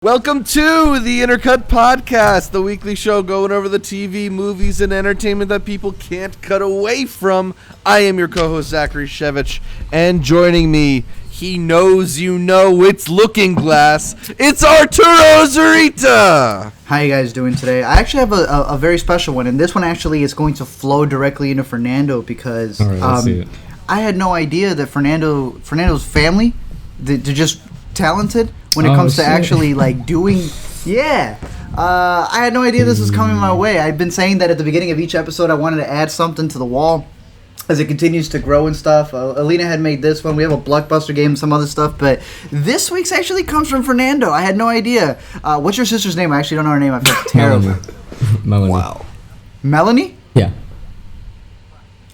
Welcome to the Intercut Podcast, the weekly show going over the TV, movies, and entertainment that people can't cut away from. I am your co-host, Zachary Shevich, and joining me, he knows you know it's Looking Glass, it's Arturo Zurita! How you guys doing today? I actually have a very special one, and this one actually is going to flow directly into Fernando because I had no idea that Fernando's family, they're just talented when it comes to actually like doing. I had no idea this was coming my way. I've been saying that at the beginning of each episode I wanted to add something to the wall as it continues to grow and stuff. Alina had made this one. We have a blockbuster game and some other stuff, but this week's actually comes from Fernando. I had no idea. What's your sister's name? I actually don't know her name. I feel terrible. Melanie. Wow. Melanie? Yeah.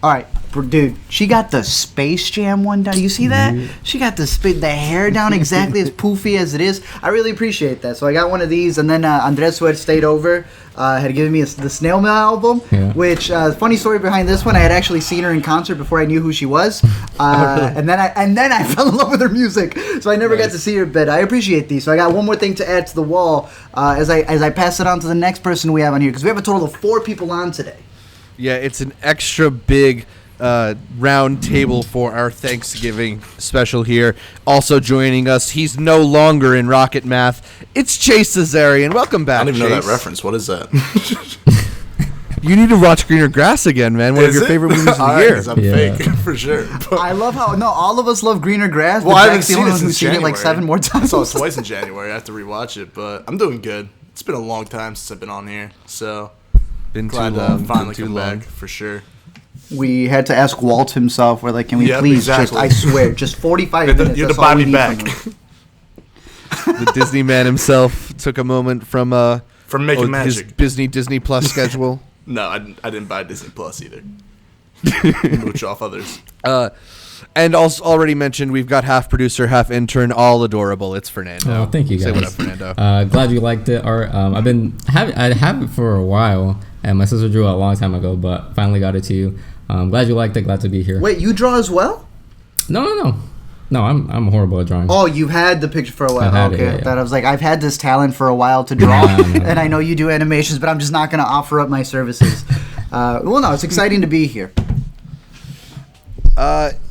All right, dude, she got the Space Jam one down. You see that? She got the hair down exactly as poofy as it is. I really appreciate that. So I got one of these, and then Andres, who had stayed over, had given me the Snail Mail album, which, funny story behind this one, I had actually seen her in concert before I knew who she was, and then I fell in love with her music, so I never got to see her, but I appreciate these. So I got one more thing to add to the wall as I pass it on to the next person we have on here, because we have a total of 4 people on today. Yeah, it's an extra big round table for our Thanksgiving special here. Also joining us, he's no longer in Rocket Math. It's Chase Azarian. Welcome back, I don't even Chase. know that reference. What is that? You need to watch Greener Grass again, man. One of your favorite movies of the year. I'm fake, for sure. I love how, all of us love Greener Grass, Well, but I haven't Jack's the seen only it one who's since seen it January. like 7 more times. I saw it twice in January. I have to rewatch it, but I'm doing good. It's been a long time since I've been on here, so Been glad too long. to finally Been too come long. back, for sure. We had to ask Walt himself, we're like, can we Yep, please exactly. I swear, just 45 minutes. You had that's to buy all we me need back. from him. The Disney man himself took a moment from Making his magic. Disney Plus schedule. No, I didn't buy Disney Plus either. Mooch off others. And also already mentioned, we've got half producer, half intern, all adorable. It's Fernando. Oh, thank you, guys. Say what up, Fernando. Glad you liked it. I have it for a while, and my sister drew it a long time ago, but finally got it to you. Glad you liked it. Glad to be here. Wait, you draw as well? No. I'm horrible at drawing. Oh, you've had the picture for a while. I've had it, Okay, yeah. I thought I was like, I've had this talent for a while to draw, No. and I know you do animations, but I'm just not going to offer up my services. It's exciting to be here.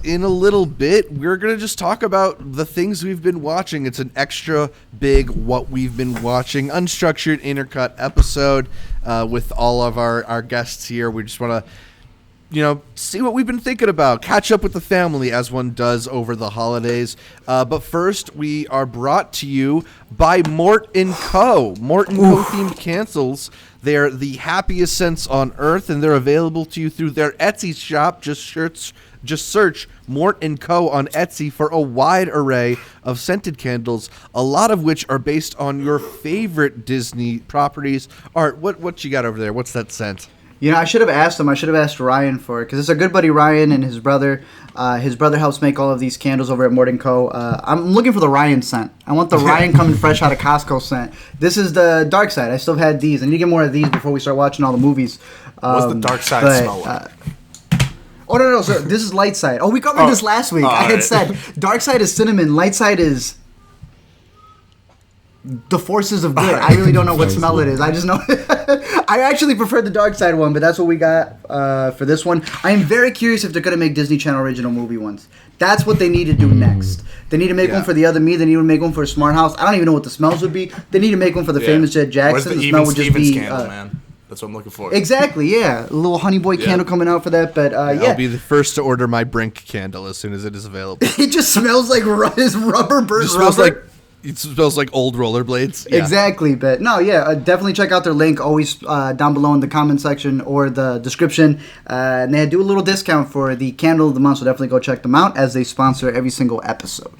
In a little bit, we're going to just talk about the things we've been watching. It's an extra big what we've been watching, unstructured intercut episode with all of our guests here. We just want to, see what we've been thinking about, catch up with the family as one does over the holidays. But first, we are brought to you by Mort & Co. Mort & Co. themed cancels. They're the happiest scents on earth, and they're available to you through their Etsy shop. Just search Mort & Co. on Etsy for a wide array of scented candles, a lot of which are based on your favorite Disney properties. Art, what you got over there? What's that scent? I should have asked him. I should have asked Ryan for it, because it's a good buddy Ryan and his brother. His brother helps make all of these candles over at Mort & Co. I'm looking for the Ryan scent. I want the Ryan coming fresh out of Costco scent. This is the Dark Side. I still have had these. I need to get more of these before we start watching all the movies. What's the Dark Side smell like? Oh, no. So this is Light Side. Oh, we covered this last week. I had said Dark Side is cinnamon. Light Side is the forces of good. I really don't know what smell it is. I just know. I actually prefer the Dark Side one, but that's what we got for this one. I am very curious if they're going to make Disney Channel original movie ones. That's what they need to do next. They need to make one for The Other Me. They need to make one for a Smart House. I don't even know what the smells would be. They need to make one for the famous Jet Jackson. Where's the smell Even would just Stevens be candle, man? That's what I'm looking for. Exactly, yeah. A little honey boy candle coming out for that, but I'll be the first to order my Brink candle as soon as it is available. It just smells like his rubber burnt rubber. It smells like old rollerblades. Yeah. Exactly, but definitely check out their link, always down below in the comment section or the description. And they do a little discount for the candle of the month, so definitely go check them out as they sponsor every single episode.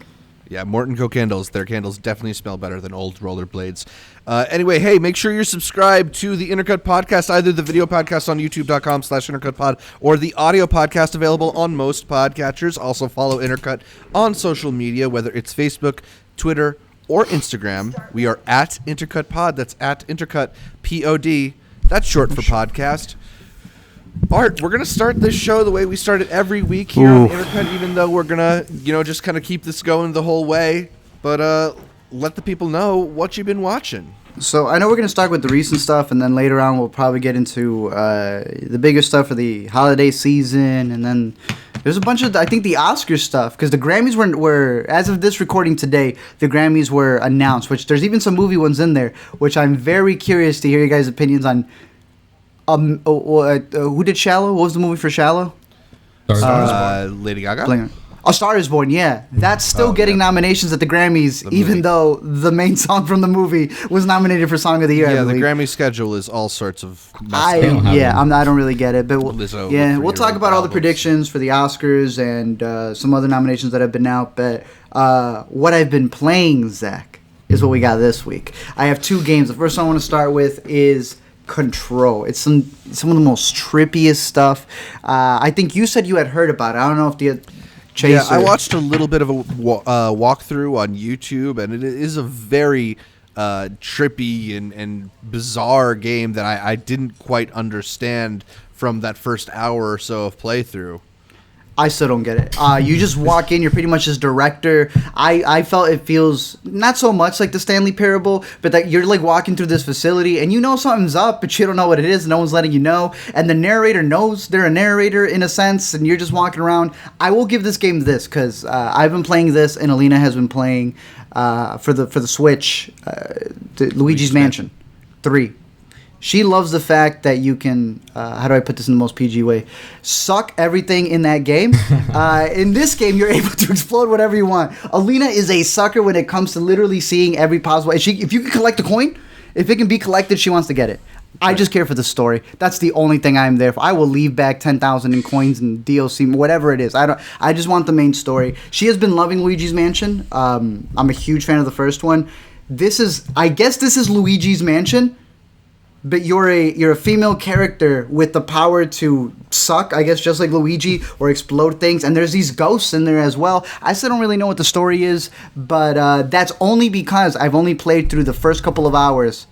Yeah, Mort & Co. candles. Their candles definitely smell better than old rollerblades. Anyway, hey, make sure you're subscribed to the Intercut Podcast, either the video podcast on youtube.com/intercutpod or the audio podcast available on most podcatchers. Also follow Intercut on social media, whether it's Facebook, Twitter, or Instagram. We are at Intercut Pod. That's at Intercut POD. That's short for podcast. Art, we're going to start this show the way we start it every week here on Intercut, even though we're going to, just kind of keep this going the whole way. But let the people know what you've been watching. So I know we're going to start with the recent stuff, and then later on we'll probably get into the bigger stuff for the holiday season, and then there's a bunch of, I think, the Oscar stuff, because the Grammys were, as of this recording today, the Grammys were announced, which there's even some movie ones in there, which I'm very curious to hear you guys' opinions on. Who did Shallow? What was the movie for Shallow? Lady Gaga? A Star is Born, yeah. That's still getting nominations at the Grammys, even though the main song from the movie was nominated for Song of the Year. Yeah, the Grammy schedule is all sorts of I don't really get it. But we'll talk about all the predictions for the Oscars and some other nominations that have been out. But what I've been playing, Zach, is what we got this week. I have 2 games. The first one I want to start with is Control. It's some of the most trippiest stuff. I think you said you had heard about it. I don't know if the Chase. Yeah, I watched a little bit of a walkthrough on YouTube, and it is a very trippy and bizarre game that I didn't quite understand from that first hour or so of playthrough. I still don't get it. You just walk in, you're pretty much this director. I felt it feels not so much like the Stanley Parable, but that you're like walking through this facility and you know something's up, but you don't know what it is. No one's letting you know. And the narrator knows they're a narrator in a sense, and you're just walking around. I will give this game this, because I've been playing this, and Alina has been playing for the Switch, Luigi's Mansion 3. She loves the fact that you can, how do I put this in the most PG way, suck everything in that game. In this game, you're able to explode whatever you want. Alina is a sucker when it comes to literally seeing every possible... If you can collect a coin, if it can be collected, she wants to get it. I just care for the story. That's the only thing I'm there for. I will leave back 10,000 in coins and DLC, whatever it is. I just want the main story. She has been loving Luigi's Mansion. I'm a huge fan of the first one. I guess this is Luigi's Mansion, but you're a female character with the power to suck, I guess, just like Luigi, or explode things. And there's these ghosts in there as well. I still don't really know what the story is, but that's only because I've only played through the first couple of hours.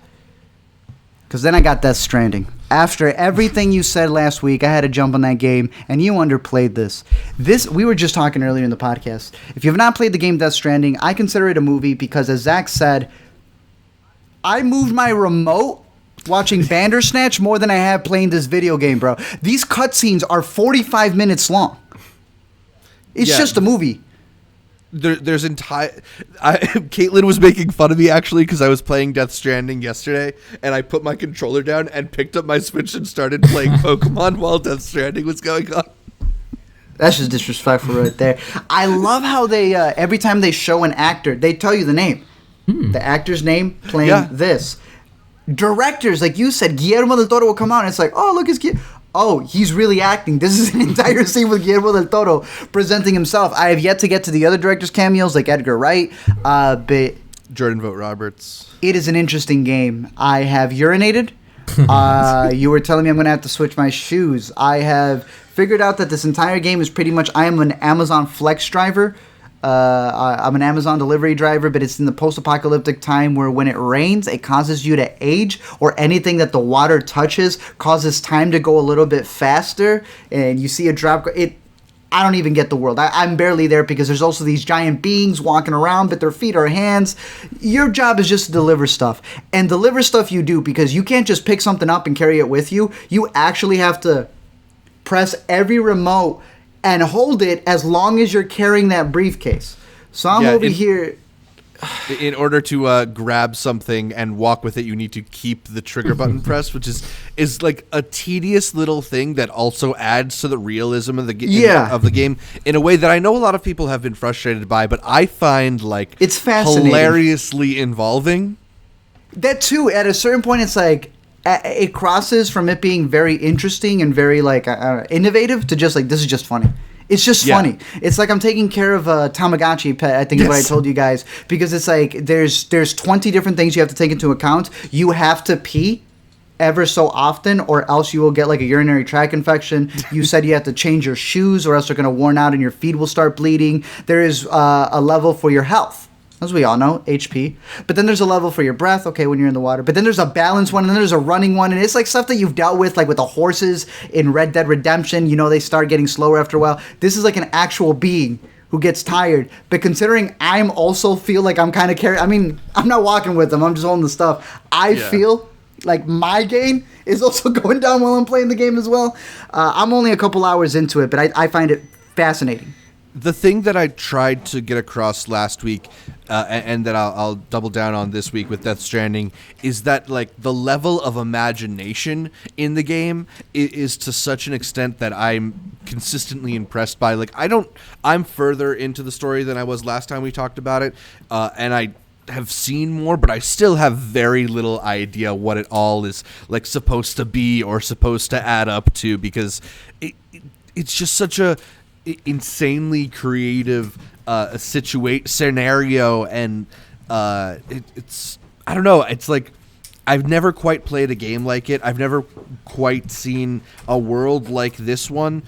Because then I got Death Stranding. After everything you said last week, I had to jump on that game, and you underplayed this. We were just talking earlier in the podcast. If you have not played the game Death Stranding, I consider it a movie because, as Zach said, I moved my remote watching Bandersnatch more than I have playing this video game, bro. These cutscenes are 45 minutes long. It's just a movie. There's Caitlin was making fun of me, actually, because I was playing Death Stranding yesterday, and I put my controller down and picked up my Switch and started playing Pokemon while Death Stranding was going on. That's just disrespectful right there. I love how they, every time they show an actor, they tell you the name. The actor's name playing this. Directors, like you said, Guillermo del Toro will come out and it's like, oh, look, it's he's really acting. This is an entire scene with Guillermo del Toro presenting himself. I have yet to get to the other directors' cameos, like Edgar Wright, but Jordan Vogt Roberts. It is an interesting game. I have urinated. You were telling me I'm going to have to switch my shoes. I have figured out that this entire game is pretty much, I am an Amazon Flex driver. I'm an Amazon delivery driver, but it's in the post-apocalyptic time where when it rains, it causes you to age, or anything that the water touches causes time to go a little bit faster, and you see a drop. I don't even get the world. I'm barely there because there's also these giant beings walking around, but their feet are hands. Your job is just to deliver stuff. And deliver stuff you do, because you can't just pick something up and carry it with you. You actually have to press every remote and hold it as long as you're carrying that briefcase. So I'm over here. In order to grab something and walk with it, you need to keep the trigger button pressed, which is like a tedious little thing that also adds to the realism of the game in a way that I know a lot of people have been frustrated by, but I find like it's fascinating, hilariously involving. That too, at a certain point, it's like it crosses from it being very interesting and very like innovative to just like, this is just funny. It's just funny. It's like I'm taking care of a Tamagotchi pet, I think is what I told you guys, because it's like there's 20 different things you have to take into account. You have to pee ever so often, or else you will get like a urinary tract infection. You said you have to change your shoes, or else they're going to worn out and your feet will start bleeding. There is a level for your health, as we all know, HP. But then there's a level for your breath, okay, when you're in the water. But then there's a balance one, and then there's a running one. And it's like stuff that you've dealt with, like with the horses in Red Dead Redemption. You know, they start getting slower after a while. This is like an actual being who gets tired. But considering I'm also feel like I'm kind of carrying, I mean, I'm not walking with them. I'm just holding the stuff. I feel like my gain is also going down while I'm playing the game as well. I'm only a couple hours into it, but I find it fascinating. The thing that I tried to get across last week, and that I'll double down on this week with Death Stranding, is that like the level of imagination in the game is to such an extent that I'm consistently impressed by. Like I'm further into the story than I was last time we talked about it, and I have seen more, but I still have very little idea what it all is like supposed to be or supposed to add up to, because it's just such a insanely creative scenario, and it's I don't know, it's like I've never quite played a game like it. I've never quite seen a world like this one.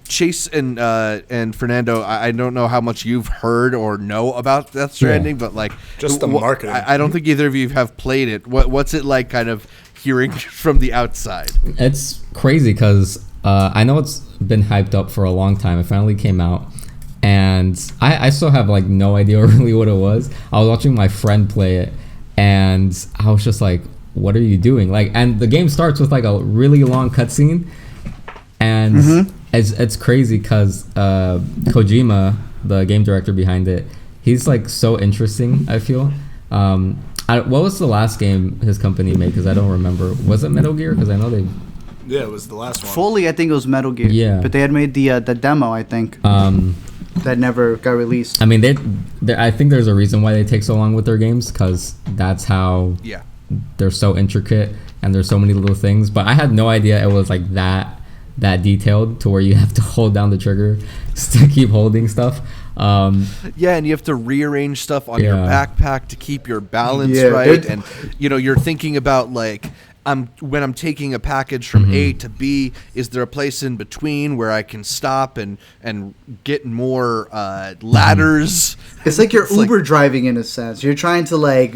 Chase and Fernando, I don't know how much you've heard or know about Death Stranding, but like just the marketing. I don't think either of you have played it. What's it like, kind of hearing from the outside? It's crazy because I know it's been hyped up for a long time. It finally came out, and I still have like no idea really what it was. I was watching my friend play it, and I was just like, "What are you doing?" Like, and the game starts with like a really long cutscene, and it's crazy because Kojima, the game director behind it, he's like so interesting. I feel. What was the last game his company made? Because I don't remember. Was it Metal Gear? Because I know they. Yeah, it was the last one. Fully, I think it was Metal Gear. Yeah. But they had made the demo, I think. That never got released. I mean, I think there's a reason why they take so long with their games, because that's how they're so intricate and there's so many little things. But I had no idea it was like that detailed to where you have to hold down the trigger to keep holding stuff. And you have to rearrange stuff on your backpack to keep your balance right. And, you're thinking about like, when I'm taking a package from A to B, is there a place in between where I can stop and get more ladders? It's like you're Uber driving in a sense. You're trying to like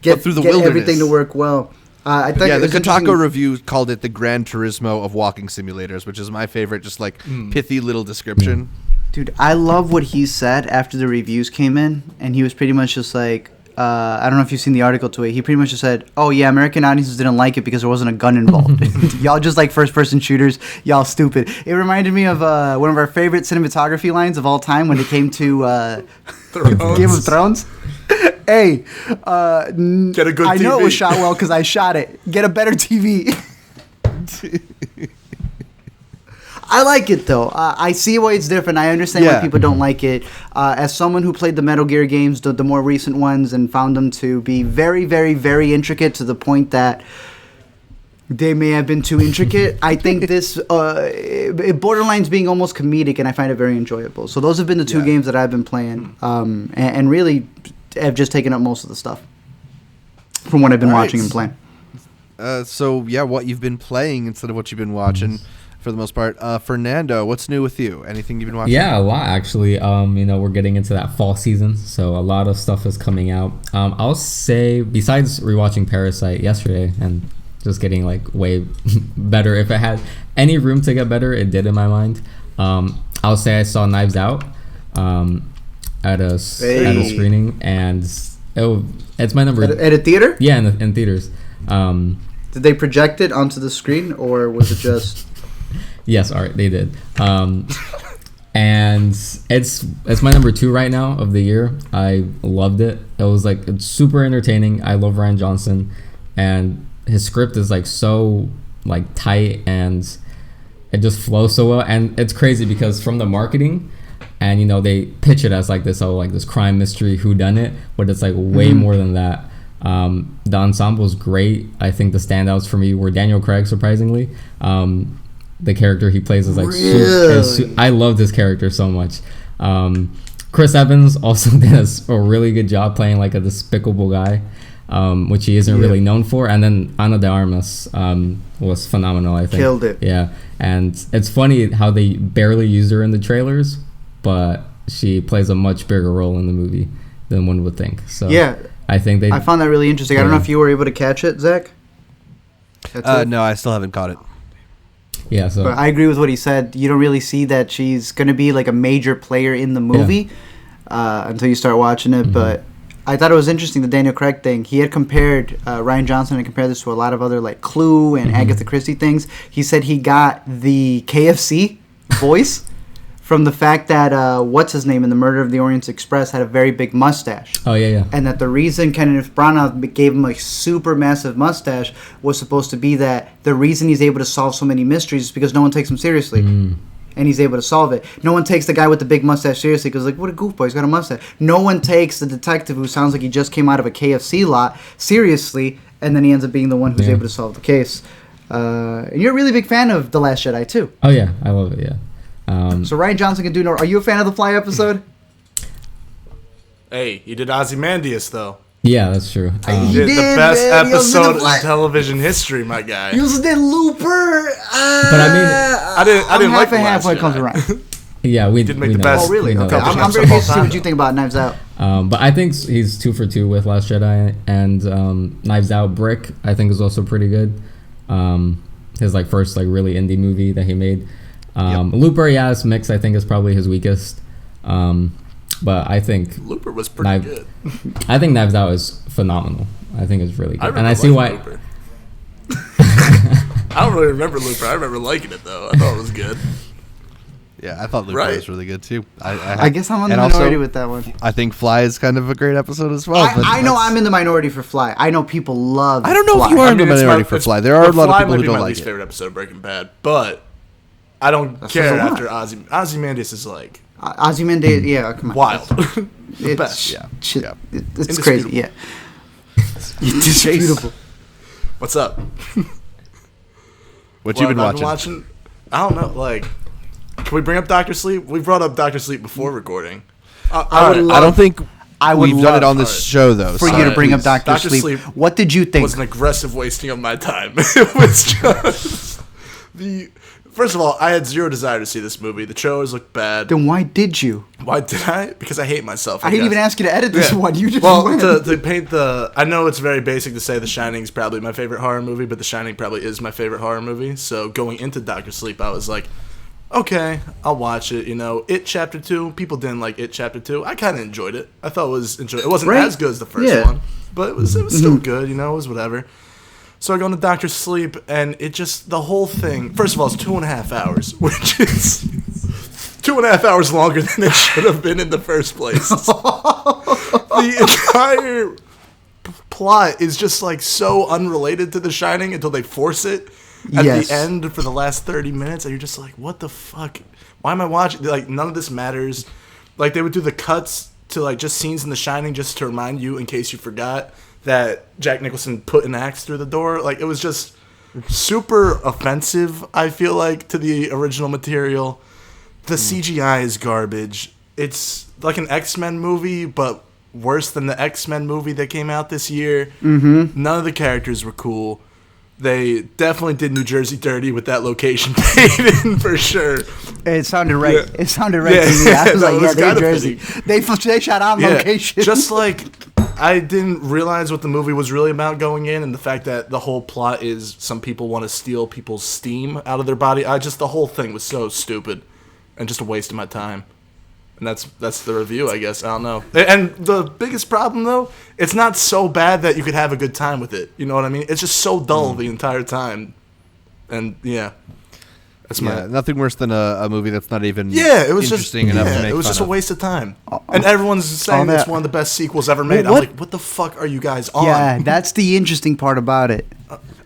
get through the get everything to work well. I think the Kotaku review called it the Gran Turismo of walking simulators, which is my favorite, just like pithy little description. Dude, I love what he said after the reviews came in, and he was pretty much just like, I don't know if you've seen the article to it. He pretty much just said, "Oh yeah, American audiences didn't like it because there wasn't a gun involved. Y'all just like first-person shooters. Y'all stupid." It reminded me of one of our favorite cinematography lines of all time when it came to Game of Thrones. Hey, get a good I TV. know it was shot well because I shot it. Get a better TV. I like it though. I see why it's different. I understand why people don't like it. As someone who played the Metal Gear games, the more recent ones, and found them to be very, very, very intricate to the point that they may have been too intricate. I think this it borderlines being almost comedic, and I find it very enjoyable. So those have been the two games that I've been playing, and really have just taken up most of the stuff from what I've been watching and playing. What you've been playing instead of what you've been watching. For the most part. Fernando, what's new with you? Anything you've been watching? Yeah, a lot actually. We're getting into that fall season, so a lot of stuff is coming out. I'll say, besides rewatching Parasite yesterday and just getting like way better, if it had any room to get better, it did in my mind. I'll say I saw Knives Out at a screening, and it's my number. At a theater? Yeah, in theaters. Did they project it onto the screen, or was it just? Yes, all right, they did. And it's my number 2 right now of the year. I loved it. It's super entertaining. I love Rian Johnson, and his script is like so like tight, and it just flows so well. And it's crazy because from the marketing, and they pitch it as like this crime mystery whodunit, but it's like way more than that. The ensemble is great. I think the standouts for me were Daniel Craig, surprisingly. The character he plays is like I love this character so much. Chris Evans also does a really good job playing like a despicable guy, which he isn't really known for. And then Ana de Armas was phenomenal, I think. Killed it. Yeah, and it's funny how they barely used her in the trailers, but she plays a much bigger role in the movie than one would think. So I think I found that really interesting. I don't know if you were able to catch it, Zach. No, I still haven't caught it. Yeah, so But I agree with what he said. You don't really see that she's going to be like a major player in the movie until you start watching it. But I thought it was interesting, the Daniel Craig thing. He had compared, Ryan Johnson had compared this to a lot of other like Clue and Agatha Christie things. He said he got the KFC voice from the fact that, what's his name in The Murder of the Orient Express had a very big mustache. Oh, yeah. And that the reason Kenneth Branagh gave him a super massive mustache was supposed to be that the reason he's able to solve so many mysteries is because no one takes him seriously. And he's able to solve it. No one takes the guy with the big mustache seriously because, like, what a goofball, he's got a mustache. No one takes the detective who sounds like he just came out of a KFC lot seriously, and then he ends up being the one who's able to solve the case. And you're a really big fan of The Last Jedi, too. Oh, yeah. I love it, yeah. So Ryan Johnson can do no. Are you a fan of the Fly episode? Hey, he did Ozymandias though. Yeah, that's true. He did the best episode in television history, my guy. You also did Looper. But I mean, I didn't like half and half when it comes around. yeah, we did make we the know best. that. Oh, really? We know Okay, that. I'm very curious to see what you think about Knives Out. But I think he's 2 for 2 with Last Jedi and Knives Out. Brick, I think, is also pretty good. His like first like really indie movie that he made. Looper, his mix I think is probably his weakest. But I think Looper was pretty good. I think Knives Out is phenomenal. I think it's really good, and I see why. Looper. I don't really remember Looper. I remember liking it though. I thought it was good. Yeah, I thought Looper was really good too. I guess I'm on the minority with that one. I think Fly is kind of a great episode as well. I know I'm in the minority for Fly. I know people love. I don't know Fly. if you are in the minority for Fly. There are a lot of people who don't my like least it. favorite episode of Breaking Bad, but I don't care after Ozymandias is like Ozymandias. Yeah, come on. wild. It's best. It's crazy. Yeah. It's beautiful. What's up? What you been I've watching? I don't know. Like, can we bring up Dr. Sleep? We brought up Dr. Sleep before recording. I don't think we've done it on this right. show though. For you to bring up Dr. Sleep. What did you think? It was an aggressive wasting of my time. It was just First of all, I had zero desire to see this movie. The trailers looked bad. Then why did you? Why did I? Because I hate myself. I didn't even ask you to edit this one. You just to paint the. I know it's very basic to say The Shining is probably my favorite horror movie, but The Shining probably is my favorite horror movie. So going into Dr. Sleep, I was like, okay, I'll watch it. You know, It Chapter 2. People didn't like It Chapter 2. I kind of enjoyed it. I thought it was enjoyable. It wasn't as good as the first one, but it was still good. You know, it was whatever. So I go into Dr. Sleep, and it just, the whole thing, first of all, it's 2.5 hours, which is 2.5 hours longer than it should have been in the first place. The entire plot is just like so unrelated to The Shining until they force it at the end for the last 30 minutes, and you're just like, what the fuck? Why am I watching? Like, none of this matters. Like, they would do the cuts to like just scenes in The Shining just to remind you in case you forgot that Jack Nicholson put an axe through the door. Like, it was just super offensive, I feel like, to the original material. The CGI is garbage. It's like an X-Men movie, but worse than the X-Men movie that came out this year. None of the characters were cool. They definitely did New Jersey dirty with that location paid in for sure. It sounded right. Yeah. It sounded right to me. I was like, they're Jersey. They shot on location. Just like, I didn't realize what the movie was really about going in, and the fact that the whole plot is some people want to steal people's steam out of their body. The whole thing was so stupid and just a waste of my time. And that's the review, I guess. I don't know. And the biggest problem, though, it's not so bad that you could have a good time with it. You know what I mean? It's just so dull the entire time. And, that's nothing worse than a movie that's not even it was interesting enough to make it was fun just of. A waste of time. And everyone's saying it's one of the best sequels ever made. I'm like, what the fuck are you guys on? Yeah, that's the interesting part about it.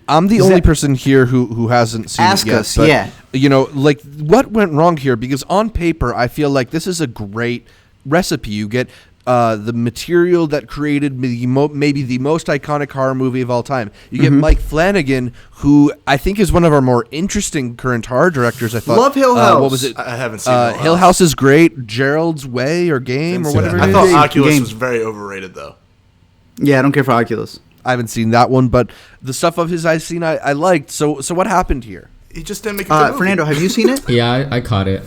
I'm the only person here who hasn't seen it yet. Ask us, You know, like, what went wrong here? Because on paper, I feel like this is a great recipe. You get the material that created maybe the most iconic horror movie of all time. You get Mike Flanagan, who I think is one of our more interesting current horror directors. I thought. Love Hill House. What was it? I haven't seen Hill House is great. Gerald's Way or Game or whatever it is. I thought Oculus was very overrated, though. Yeah, I don't care for Oculus. I haven't seen that one, but the stuff of his I've seen I liked. So what happened here? He just didn't make a good movie. Fernando, have you seen it? Yeah, I caught it.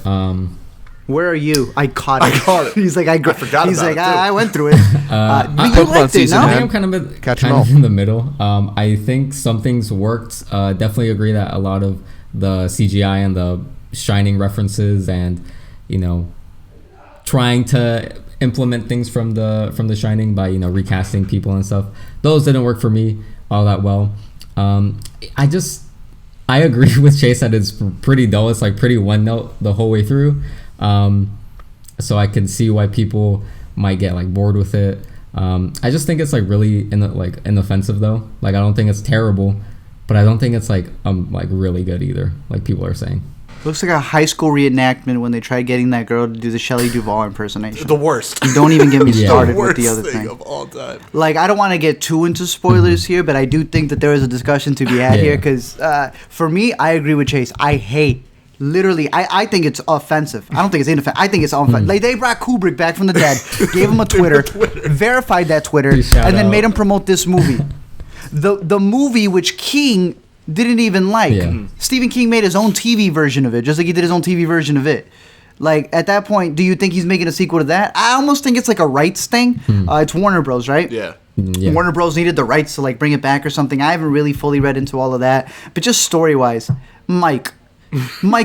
Where are you? I caught it. He's like, I forgot He's about like, it, I went through it. But you liked it, no? I am kind of in the middle. I think some things worked. Definitely agree that a lot of the CGI and the Shining references, and trying to implement things from the Shining by recasting people and stuff. Those didn't work for me all that well. I agree with Chase that it's pretty dull. It's like pretty one note the whole way through. So I can see why people might get like bored with it. I just think it's like really inoffensive though. Like I don't think it's terrible, but I don't think it's like really good either, like people are saying. Looks like a high school reenactment when they tried getting that girl to do the Shelley Duvall impersonation. The worst. Don't even get me started with the other thing thing of all time. Like, I don't want to get too into spoilers here, but I do think that there is a discussion to be had here because for me, I agree with Chase. I hate. Literally, I think it's offensive. I don't think it's inoffensive. I think it's offensive. Like, they brought Kubrick back from the dead, gave him a Twitter, verified that Twitter, and then made him promote this movie. The movie which King didn't even like. Yeah. Stephen King made his own TV version of it, just like he did his own TV version of it. Like, at that point, do you think he's making a sequel to that? I almost think it's like a rights thing. It's Warner Bros., right? Yeah. Warner Bros. Needed the rights to, like, bring it back or something. I haven't really fully read into all of that. But just story-wise, Mike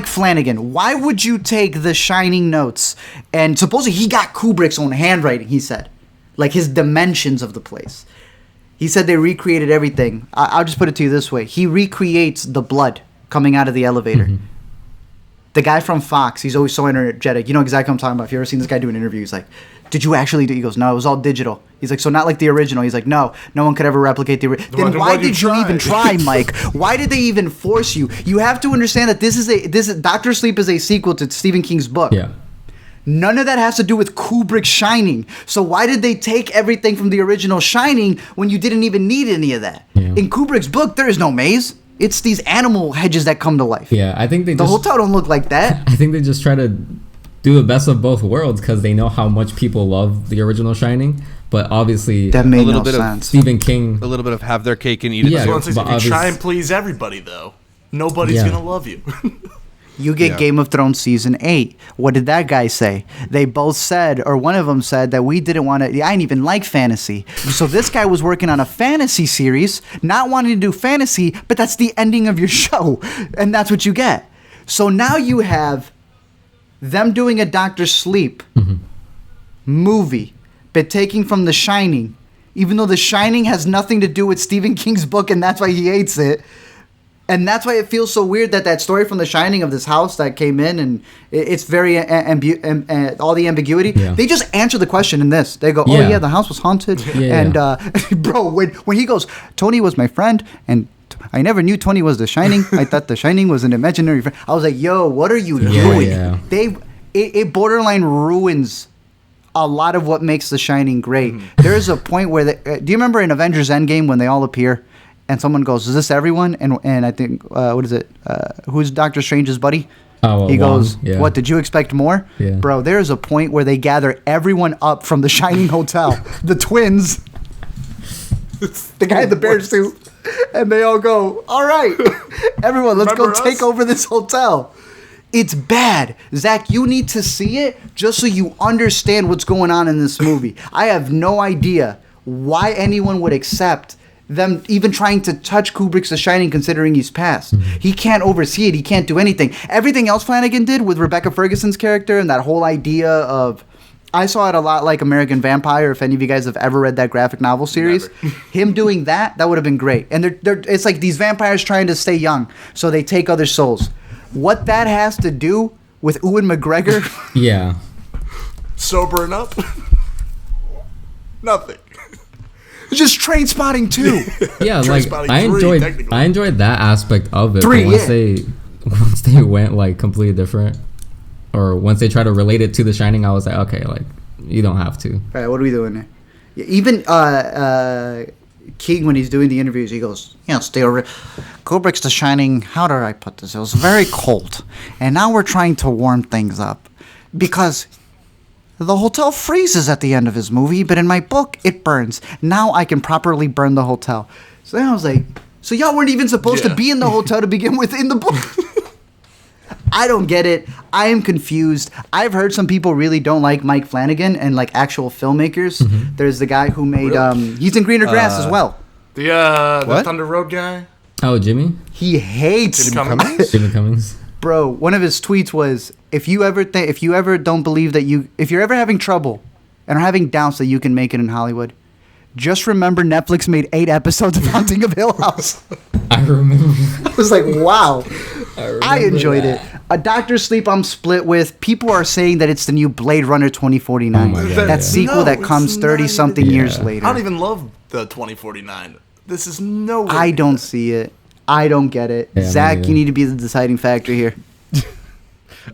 Flanagan, why would you take the Shining notes? And supposedly he got Kubrick's own handwriting, he said. Like, his dimensions of the place. He said they recreated everything. I'll just put it to you this way. He recreates the blood coming out of the elevator. The guy from Fox, he's always so energetic. You know exactly what I'm talking about. If you ever seen this guy do an interview, he's like, did you actually do it? He goes, no, it was all digital. He's like, so not like the original. He's like, no one could ever replicate the original. Then why did you even try, Mike? Why did they even force you? You have to understand that this is Dr. Sleep is a sequel to Stephen King's book. Yeah. None of that has to do with Kubrick's Shining. So why did they take everything from the original Shining when you didn't even need any of that? Yeah. In Kubrick's book, there is no maze. It's these animal hedges that come to life. Yeah, I think the hotel don't look like that. I think they just try to do the best of both worlds because they know how much people love the original Shining. But obviously, that made no sense. Stephen King, a little bit of have their cake and eat it. Yeah, if you try and please everybody, though, nobody's gonna love you. You get Game of Thrones Season 8. What did that guy say? They both said, or one of them said, that we didn't want to, I didn't even like fantasy. So this guy was working on a fantasy series, not wanting to do fantasy, but that's the ending of your show. And that's what you get. So now you have them doing a Dr. Sleep movie, but taking from The Shining, even though The Shining has nothing to do with Stephen King's book, and that's why he hates it. And that's why it feels so weird that story from The Shining of this house that came in, and it's very all the ambiguity. Yeah. They just answer the question in this. They go, "Oh yeah, the house was haunted." Bro, when he goes, "Tony was my friend, and I never knew Tony was The Shining. I thought The Shining was an imaginary friend." I was like, "Yo, what are you doing?" Yeah. It borderline ruins a lot of what makes The Shining great. There's a point where do you remember in Avengers Endgame when they all appear? And someone goes, "Is this everyone?" And I think, what is it? Who's Doctor Strange's buddy? He goes, "What, did you expect more?" Yeah. Bro, there's a point where they gather everyone up from the Shining Hotel. The twins. The guy in the bear suit. And they all go, "All right, everyone, let's go take over this hotel." It's bad. Zach, you need to see it just so you understand what's going on in this movie. I have no idea why anyone would accept them even trying to touch Kubrick's The Shining, considering he's passed. He can't oversee it. He can't do anything. Everything else Flanagan did with Rebecca Ferguson's character and that whole idea of, I saw it a lot like American Vampire, if any of you guys have ever read that graphic novel series. Him doing that would have been great. And it's like these vampires trying to stay young, so they take other souls. What that has to do with Ewan McGregor? Yeah. Sobering up? Nothing. Just Train Spotting 2. Yeah, like I enjoyed that aspect of it. 3, but once they went like completely different, or once they try to relate it to The Shining, I was like, okay, like you don't have to. All right, what are we doing there? Yeah, even King, when he's doing the interviews, he goes, Kubrick's The Shining, how do I put this? It was very cold, and now we're trying to warm things up because the hotel freezes at the end of his movie, but in my book, it burns. Now I can properly burn the hotel. So then I was like, so y'all weren't even supposed to be in the hotel to begin with in the book? I don't get it. I am confused. I've heard some people really don't like Mike Flanagan and like actual filmmakers. There's the guy who made, he's in Greener Grass as well. The Thunder Road guy? Oh, Jimmy? He hates Jimmy Cummings. Bro, one of his tweets was, if you ever don't believe that if you're ever having trouble and are having doubts that you can make it in Hollywood, just remember Netflix made 8 episodes of Haunting of Hill House. I remember. I was like, wow. I enjoyed it. A Doctor Sleep I'm split with. People are saying that it's the new Blade Runner 2049. That sequel that comes 30-something years later. I don't even love the 2049. This is no. I don't see it. I don't get it. Yeah, Zach, you need to be the deciding factor here.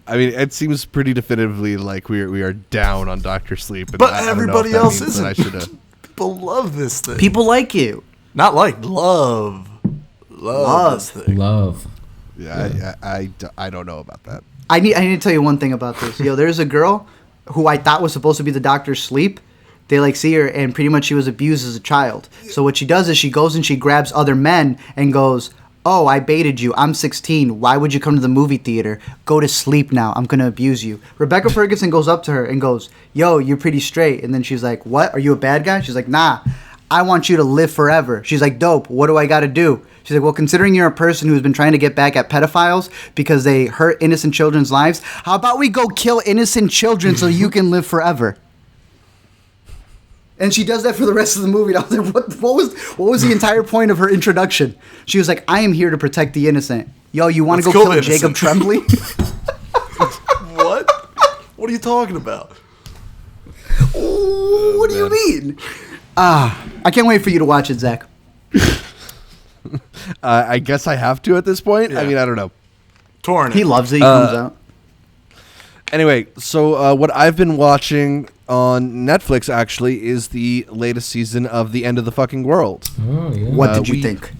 I mean, it seems pretty definitively like we are down on Dr. Sleep. And But I don't everybody know if that else means that isn't. People love this thing. People like you. Not like love. Love this thing. Love. Yeah, I don't know about that. I need to tell you one thing about this. Yo, there's a girl who I thought was supposed to be the Dr. Sleep. They like see her, and pretty much she was abused as a child. So what she does is she goes and she grabs other men and goes, "Oh, I baited you. I'm 16. Why would you come to the movie theater? Go to sleep now. I'm going to abuse you." Rebecca Ferguson goes up to her and goes, "Yo, you're pretty straight." And then she's like, "What? Are you a bad guy?" She's like, "Nah, I want you to live forever." She's like, "Dope. What do I got to do?" She's like, "Well, considering you're a person who's been trying to get back at pedophiles because they hurt innocent children's lives, how about we go kill innocent children so you can live forever?" And she does that for the rest of the movie. And I was like, what was the entire point of her introduction? She was like, "I am here to protect the innocent." Yo, you want to go kill Jacob Tremblay? What? What are you talking about? What do you mean? I can't wait for you to watch it, Zach. I guess I have to at this point. Yeah. I mean, I don't know. Torn. He loves it. He comes out. Anyway, so what I've been watching on Netflix actually is the latest season of The End of the Fucking World. Oh, yeah. What did you think?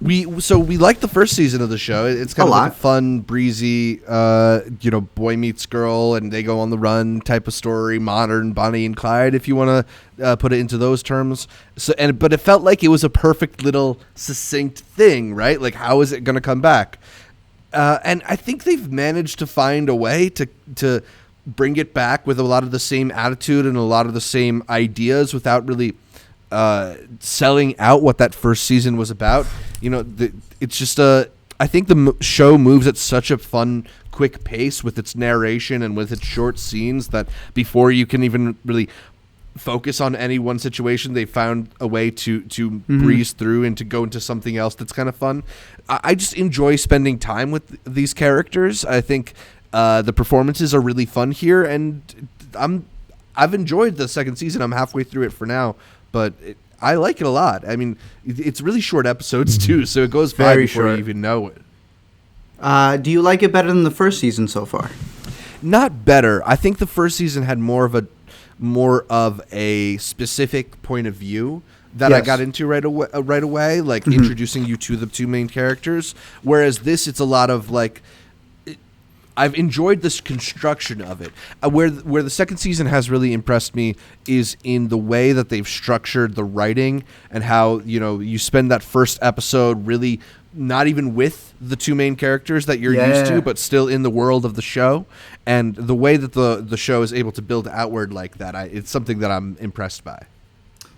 We liked the first season of the show. It's kind of like a fun, breezy, boy meets girl and they go on the run type of story, modern Bonnie and Clyde, if you want to put it into those terms. But it felt like it was a perfect little succinct thing, right? Like, how is it going to come back? And I think they've managed to find a way to bring it back with a lot of the same attitude and a lot of the same ideas without really selling out what that first season was about. It's just I think the show moves at such a fun, quick pace with its narration and with its short scenes that before you can even really focus on any one situation, they found a way to breeze through and to go into something else that's kind of fun. I just enjoy spending time with these characters. I think the performances are really fun here, and I've enjoyed the second season. I'm halfway through it for now, but I like it a lot. I mean, it's really short episodes too, so it goes by before you even know it. Do you like it better than the first season so far? Not better. I think the first season had more of a specific point of view that I got into right away, like introducing you to the two main characters. Whereas this, it's a lot of like, I've enjoyed this construction of it. Where the second season has really impressed me is in the way that they've structured the writing and how, you spend that first episode really not even with the two main characters that you're used to, but still in the world of the show. And the way that the show is able to build outward like that, it's something that I'm impressed by.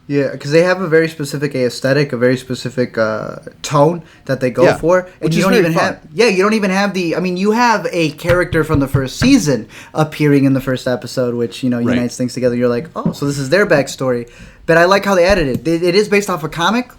Yeah, because they have a very specific aesthetic, a very specific tone that they go for, and you don't even have. Yeah, you don't even have the. I mean, you have a character from the first season appearing in the first episode, which unites things together. You're like, oh, so this is their backstory. But I like how they added it. It is based off a comic,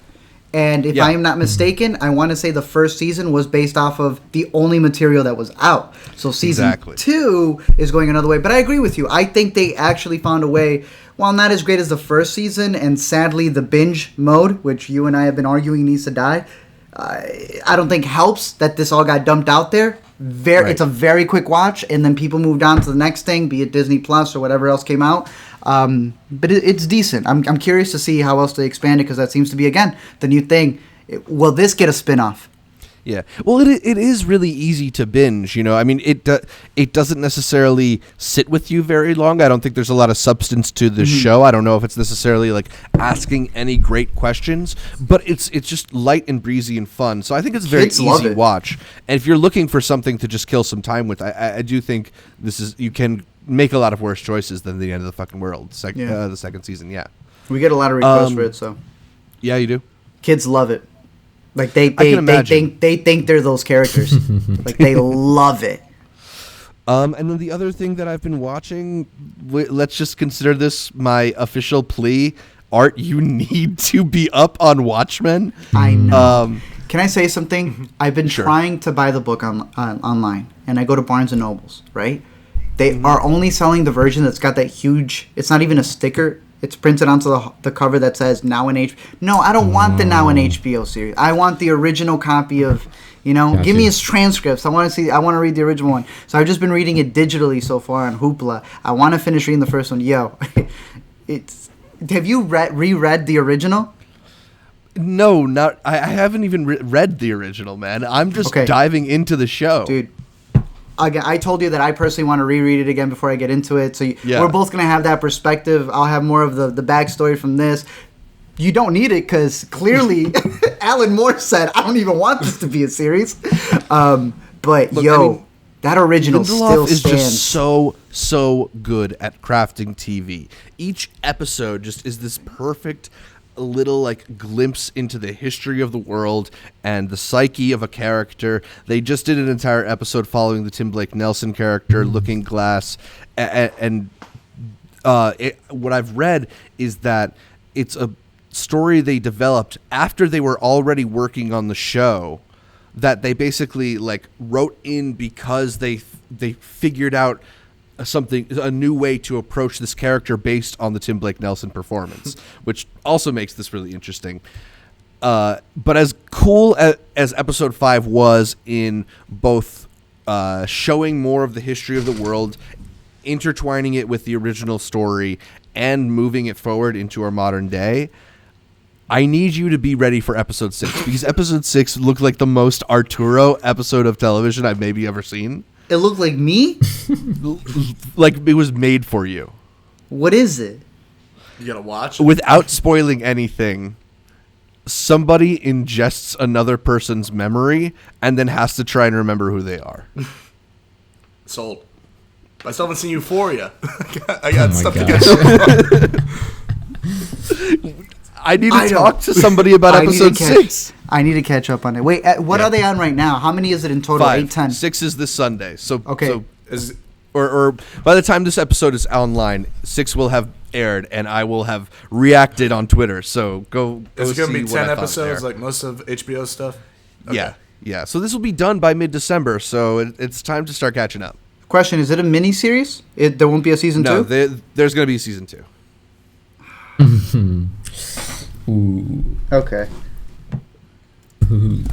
and if I am not mistaken, I want to say the first season was based off of the only material that was out. So season 2 is going another way. But I agree with you. I think they actually found a way. While not as great as the first season, and sadly the binge mode, which you and I have been arguing needs to die, I don't think helps that this all got dumped out there. It's a very quick watch, and then people moved on to the next thing, be it Disney Plus or whatever else came out. But it's decent. I'm curious to see how else they expand it, because that seems to be, again, the new thing. Will this get a spin-off? Yeah, well, it is really easy to binge. I mean, it doesn't necessarily sit with you very long. I don't think there's a lot of substance to the show. I don't know if it's necessarily like asking any great questions, but it's just light and breezy and fun. So I think it's a very easy watch. And if you're looking for something to just kill some time with, I do think you can make a lot of worse choices than The End of the Fucking World. The second season, yeah. We get a lot of requests for it, so yeah, you do. Kids love it. Like they think they're those characters. Like they love it. And then the other thing that I've been watching, let's just consider this my official plea. Art, you need to be up on Watchmen. I know. Can I say something? I've been trying to buy the book online, and I go to Barnes & Nobles, right? They are only selling the version that's got that huge, it's not even a sticker. It's printed onto the cover that says now in HBO. No, I don't want the now in HBO series. I want the original copy of, give me his transcripts. I want to read the original one. So I've just been reading it digitally so far on Hoopla. I want to finish reading the first one. Have you reread the original? No, not. I haven't even read the original, man. I'm just diving into the show, dude. Again, I told you that I personally want to reread it again before I get into it. So we're both gonna have that perspective. I'll have more of the backstory from this. You don't need it because clearly, Alan Moore said, "I don't even want this to be a series." But look, that original still stands. Is just so good at crafting TV. Each episode just is this perfect little like glimpse into the history of the world and the psyche of a character. They just did an entire episode following the Tim Blake Nelson character, Looking Glass, and what I've read is that it's a story they developed after they were already working on the show, that they basically like wrote in because they figured out a new way to approach this character based on the Tim Blake Nelson performance, which also makes this really interesting. But as cool as episode 5 was in both showing more of the history of the world, intertwining it with the original story, and moving it forward into our modern day, I need you to be ready for episode 6, because episode 6 looked like the most Arturo episode of television I've maybe ever seen. It looked like me? Like it was made for you. What is it? You gotta watch? Without spoiling anything, somebody ingests another person's memory and then has to try and remember who they are. Sold. I still haven't seen Euphoria. I got stuff to get through. I need to talk to somebody about episode 6. I need to catch up on it. Wait, what are they on right now? How many is it in total? 5. 8, 10? 6 is this Sunday. So okay. Or by the time this episode is online, 6 will have aired, and I will have reacted on Twitter. So go. Is it going to be 10 episodes there. like most of HBO stuff? Okay. Yeah. So this will be done by mid-December. So it's time to start catching up. Question: is it a mini series? There won't be a season 2? No, there's going to be a season 2. Ooh. Okay.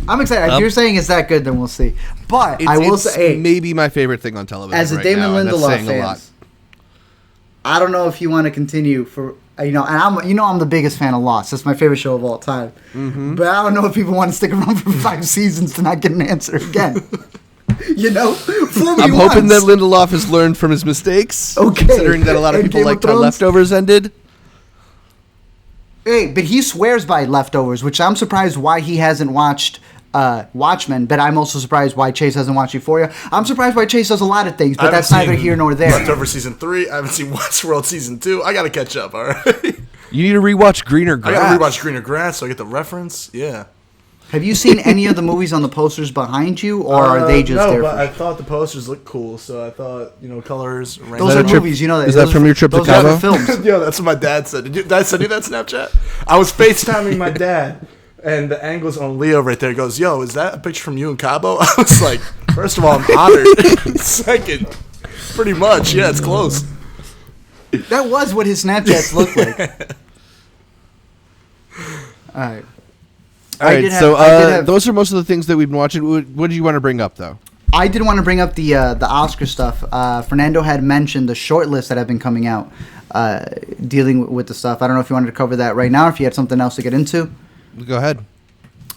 I'm excited. If you're saying it's that good, then we'll see. But I will say, maybe my favorite thing on television as a right Damon now, Lindelof fan, I don't know if you want to continue for and I'm the biggest fan of Lost. That's my favorite show of all time. Mm-hmm. But I don't know if people want to stick around for 5 seasons to not get an answer again. I'm hoping that Lindelof has learned from his mistakes. Okay, considering that a lot of people liked how Leftovers ended. Hey, but he swears by Leftovers, which I'm surprised why he hasn't watched Watchmen, but I'm also surprised why Chase hasn't watched Euphoria. I'm surprised why Chase does a lot of things, but that's neither here nor there. Leftovers season 3. I haven't seen Westworld season 2. I got to catch up, all right? You need to rewatch Greener Grass. I got to rewatch Greener Grass so I get the reference. Yeah. Have you seen any of the movies on the posters behind you, or are they just there? No, but I thought the posters looked cool, so I thought, colors. Those are movies, Is that from your trip to Cabo? Films. Yeah, that's what my dad said. Did I send you that Snapchat? I was FaceTiming my dad, and the angle's on Leo right there. He goes, yo, is that a picture from you in Cabo? I was like, first of all, I'm honored. Second, pretty much, yeah, it's close. That was what his Snapchats looked like. All right. All right, so those are most of the things that we've been watching. What did you want to bring up, though? I did want to bring up the Oscar stuff. Fernando had mentioned the short lists that have been coming out dealing with the stuff. I don't know if you wanted to cover that right now or if you had something else to get into. Go ahead.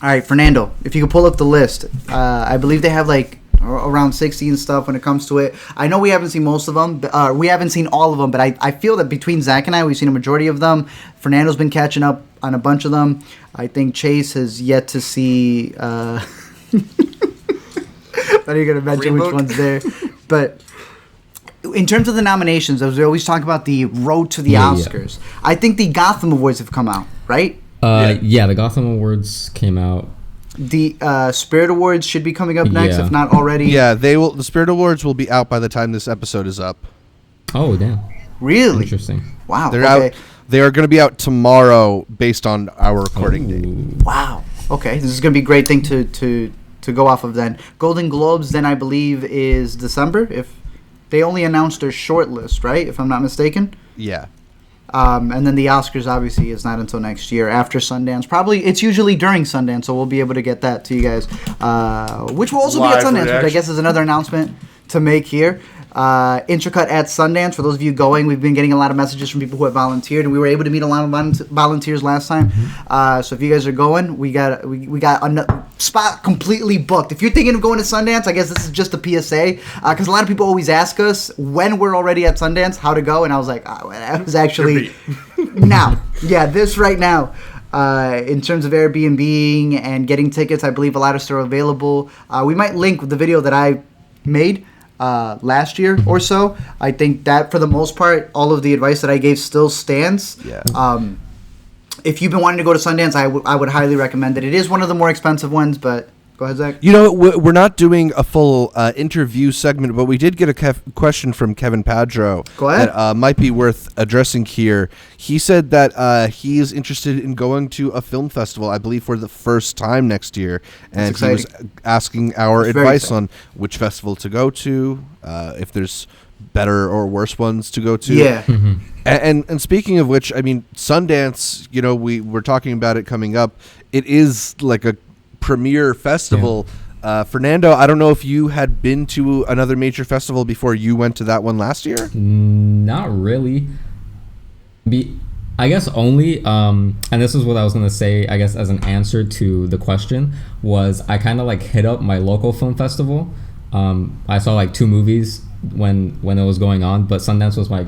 All right, Fernando, if you could pull up the list. I believe they have like around 60 and stuff when it comes to it. I know we haven't seen most of them. We haven't seen all of them, but I feel that between Zach and I, we've seen a majority of them. Fernando's been catching up on a bunch of them. I think Chase has yet to see... I thought you were going to mention which one's there. But in terms of the nominations, as we always talk about the road to the Oscars, I think the Gotham Awards have come out, right? Yeah, the Gotham Awards came out. The Spirit Awards should be coming up next, if not already. Yeah, they will. The Spirit Awards will be out by the time this episode is up. Oh, damn. Really? Interesting. Wow. They're out. They are going to be out tomorrow, based on our recording date. Wow. Okay, this is going to be a great thing to go off of then. Golden Globes, then I believe is December. If they only announced their short list, right? If I'm not mistaken. Yeah. And then the Oscars obviously is not until next year after Sundance. Probably it's usually during Sundance, so we'll be able to get that to you guys, which will also be at Sundance, which I guess is another announcement to make here. Intracut at Sundance. For those of you going, we've been getting a lot of messages from people who have volunteered, and we were able to meet a lot of volunteers last time. So if you guys are going, we got a spot completely booked. If you're thinking of going to Sundance, I guess this is just a PSA, because a lot of people always ask us when we're already at Sundance how to go, and I was like, I was actually now. Yeah, this right now. In terms of Airbnb and getting tickets, I believe a lot are still available. We might link the video that I made last year or so. I think that for the most part, all of the advice that I gave still stands. Yeah. If you've been wanting to go to Sundance, I would highly recommend it. It is one of the more expensive ones, but go ahead, Zach. You know, we're not doing a full interview segment, but we did get a question from Kevin Padro. Go ahead. That might be worth addressing here. He said that he is interested in going to a film festival, I believe, for the first time next year. And he was asking our advice on which festival to go to, if there's better or worse ones to go to. Yeah. And speaking of which, I mean, Sundance, you know, we're talking about it coming up. It is like a premier festival. Fernando, I don't know if you had been to another major festival before you went to that one last year. Not really. I guess only, and this is what I was going to say, I guess as an answer to the question, was I kind of like hit up my local film festival. I saw like 2 movies when it was going on, but Sundance was my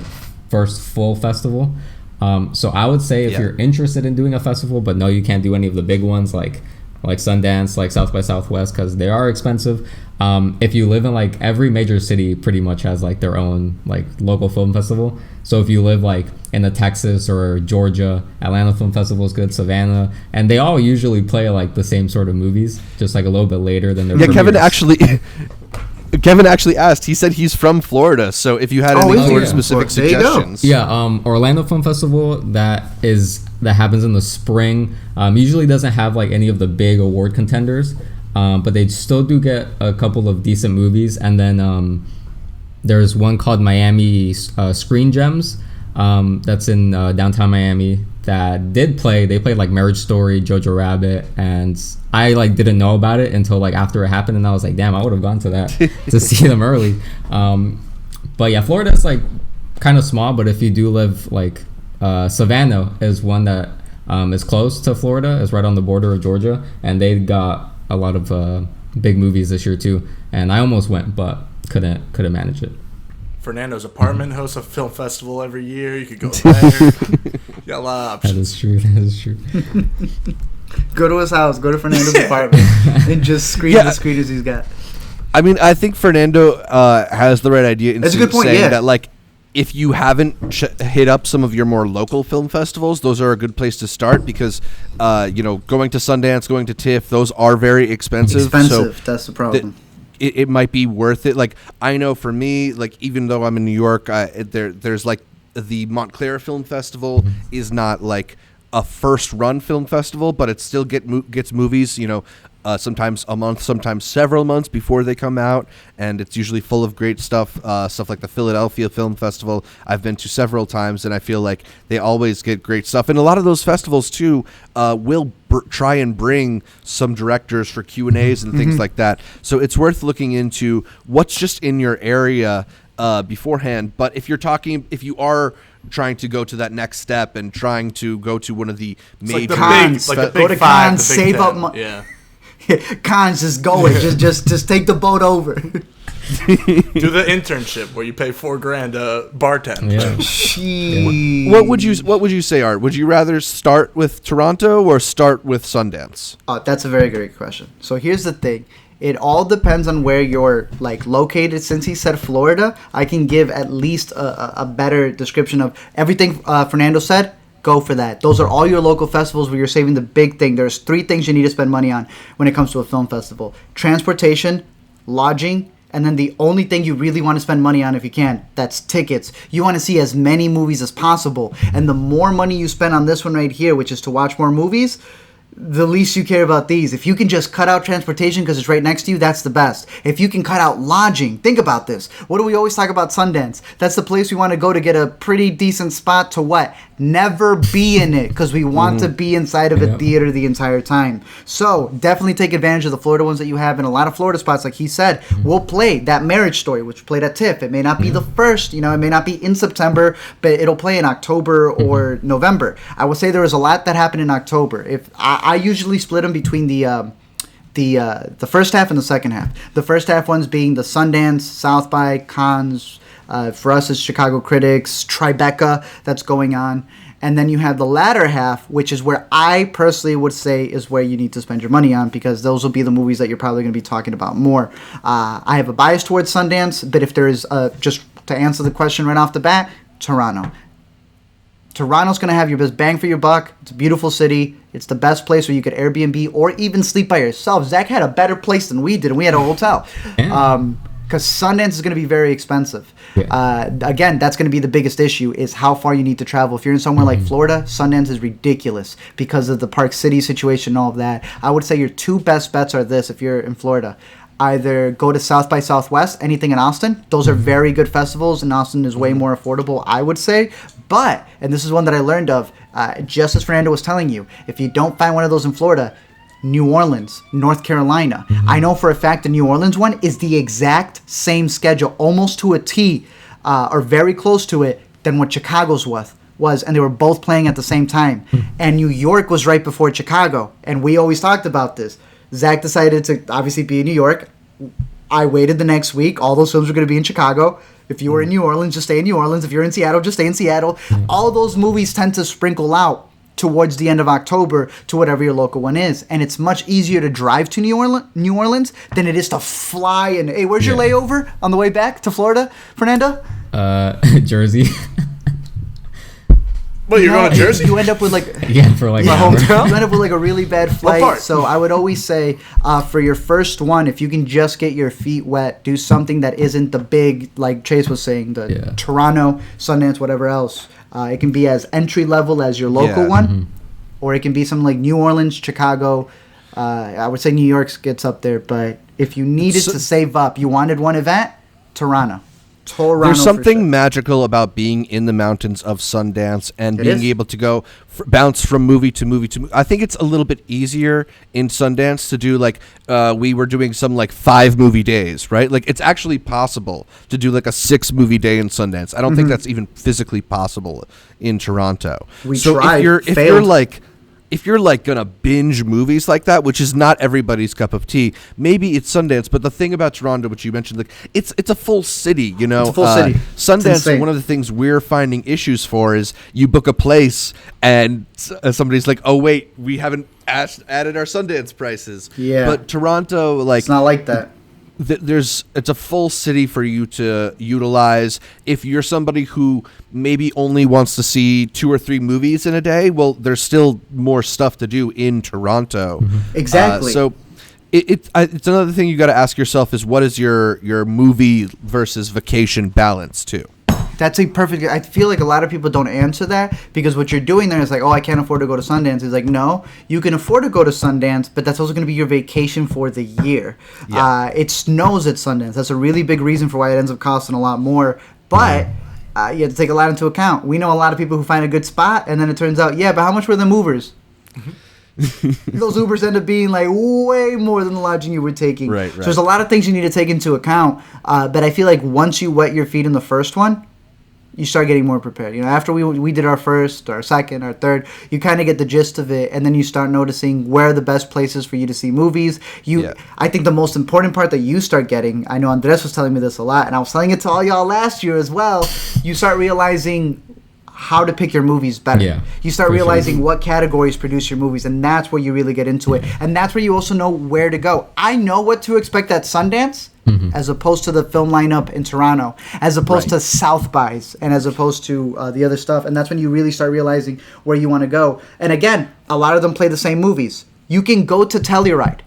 first full festival. So I would say if you're interested in doing a festival, but no, you can't do any of the big ones like Sundance, like South by Southwest, because they are expensive. If you live in like every major city pretty much has like their own like local film festival. So if you live like in a Texas or Georgia, Atlanta Film Festival is good, Savannah, and they all usually play like the same sort of movies, just like a little bit later than their premieres. Kevin actually asked. He said he's from Florida, so if you had any Florida-specific suggestions. Yeah, Orlando Film Festival that happens in the spring. Usually doesn't have like any of the big award contenders, but they still do get a couple of decent movies. And then there's one called Miami Screen Gems that's in downtown Miami that did play. They played like Marriage Story, Jojo Rabbit, and I like didn't know about it until like after it happened, and I was like, damn, I would have gone to that to see them early. But yeah, Florida's like kind of small, but if you do live like Savannah is one that is close to Florida, is right on the border of Georgia, and they got a lot of big movies this year too. And I almost went, but couldn't manage it. Fernando's apartment hosts a film festival every year. You could go there. You got a lot of options. That is true. Go to his house. Go to Fernando's apartment and just screen the screeners he's got. I mean, I think Fernando has the right idea in That's a good point, saying that, like, if you haven't hit up some of your more local film festivals, those are a good place to start because, going to Sundance, going to TIFF, those are very expensive. So that's the problem. It might be worth it. Like, I know for me, like, even though I'm in New York, there's like the Montclair Film Festival is not like a first run film festival, but it still gets movies, sometimes a month, sometimes several months before they come out, and it's usually full of great stuff like the Philadelphia Film Festival. I've been to several times, and I feel like they always get great stuff. And a lot of those festivals too will try and bring some directors for Q&As and things like that. So it's worth looking into what's just in your area beforehand. But if you are trying to go to that next step and trying to go to one of the major cons, go to cons, save up money. Yeah. Cons, just go it. just take the boat over. Do the internship where you pay $4,000 to bartend. Yeah. What would you say, Art? Would you rather start with Toronto or start with Sundance? That's a very great question. So here's the thing. It all depends on where you're like located. Since he said Florida, I can give at least a better description of everything Fernando said. go for that. Those are all your local festivals where you're saving the big thing. There's 3 things you need to spend money on when it comes to a film festival: transportation, lodging, and then the only thing you really want to spend money on if you can, that's tickets. You want to see as many movies as possible. And the more money you spend on this one right here, which is to watch more movies, the least you care about these. If you can just cut out transportation because it's right next to you, that's the best. If you can cut out lodging, think about this. What do we always talk about Sundance? That's the place we want to go to get a pretty decent spot to what? Never be in it, because we want to be inside of a theater the entire time. So definitely take advantage of the Florida ones that you have. And a lot of Florida spots, like he said, will play that Marriage Story, which played at TIFF. It may not be the first, it may not be in September, but it'll play in October or November. I will say there was a lot that happened in October. If I usually split them between the first half and the second half. The first half ones being the Sundance, South by, Cannes. For us, it's Chicago Critics, Tribeca that's going on. And then you have the latter half, which is where I personally would say is where you need to spend your money on, because those will be the movies that you're probably going to be talking about more. I have a bias towards Sundance, but if there is, just to answer the question right off the bat, Toronto. Toronto's going to have your best bang for your buck. It's a beautiful city. It's the best place where you could Airbnb or even sleep by yourself. Zach had a better place than we did, and we had a hotel. Because Sundance is going to be very expensive. Yeah. Again, that's going to be the biggest issue, is how far you need to travel. If you're in somewhere like Florida, Sundance is ridiculous because of the Park City situation and all of that. I would say your 2 best bets are this if you're in Florida. Either go to South by Southwest, anything in Austin. Those are very good festivals, and Austin is way more affordable, I would say. But, and this is one that I learned of, just as Fernando was telling you, if you don't find one of those in Florida, New Orleans, North Carolina. I know for a fact the New Orleans one is the exact same schedule, almost to a T, or very close to it, than what Chicago's was, and they were both playing at the same time. And New York was right before Chicago, and we always talked about this. Zach decided to obviously be in New York. I waited the next week. All those films were going to be in Chicago. If you were in New Orleans, just stay in New Orleans. If you're in Seattle, just stay in Seattle. All those movies tend to sprinkle out towards the end of October to whatever your local one is. And it's much easier to drive to New Orleans than it is to fly. And hey, where's your layover on the way back to Florida, Fernando? Jersey. Well, you're going to Jersey? You end up with for like my hometown. You end up with a really bad flight. So I would always say for your first one, if you can just get your feet wet, do something that isn't the big, like Chase was saying, the Toronto, Sundance, whatever else. It can be as entry level as your local one, or it can be something like New Orleans, Chicago. I would say New York gets up there, but if you needed to save up, you wanted one event, Toronto. There's something magical about being in the mountains of Sundance and being able to go bounce from movie to movie to movie. I think it's a little bit easier in Sundance to do we were doing some 5 movie days, right? Like it's actually possible to do a 6 movie day in Sundance. I don't think that's even physically possible in Toronto. We tried. If you're gonna binge movies like that, which is not everybody's cup of tea, maybe it's Sundance. But the thing about Toronto, which you mentioned, it's a full city. It's a full city. Sundance. One of the things we're finding issues for is you book a place and somebody's like, "Oh wait, we haven't added our Sundance prices." Yeah. But Toronto, it's not like that. It's a full city for you to utilize. If you're somebody who maybe only wants to see 2 or 3 movies in a day, well, there's still more stuff to do in Toronto. Exactly. So it's another thing you got to ask yourself is, what is your movie versus vacation balance too? That's a perfect. I feel like a lot of people don't answer that, because what you're doing there is like, oh, I can't afford to go to Sundance. It's like, no, you can afford to go to Sundance, but that's also going to be your vacation for the year. Yeah. It snows at Sundance. That's a really big reason for why it ends up costing a lot more. But you have to take a lot into account. We know a lot of people who find a good spot, and then it turns out, but how much were the movers? Those Ubers end up being way more than the lodging you were taking. Right. So there's a lot of things you need to take into account. But I feel like once you wet your feet in the first one, you start getting more prepared. After we did our first, our second, our third, you kind of get the gist of it, and then you start noticing where are the best places for you to see movies. I think the most important part that you start getting, I know Andres was telling me this a lot, and I was telling it to all y'all last year as well, you start realizing how to pick your movies better. Yeah, you start realizing what categories produce your movies, and that's where you really get into it. And that's where you also know where to go. I know what to expect at Sundance as opposed to the film lineup in Toronto, as opposed to South Bys, and as opposed to the other stuff. And that's when you really start realizing where you want to go. And again, a lot of them play the same movies. You can go to Telluride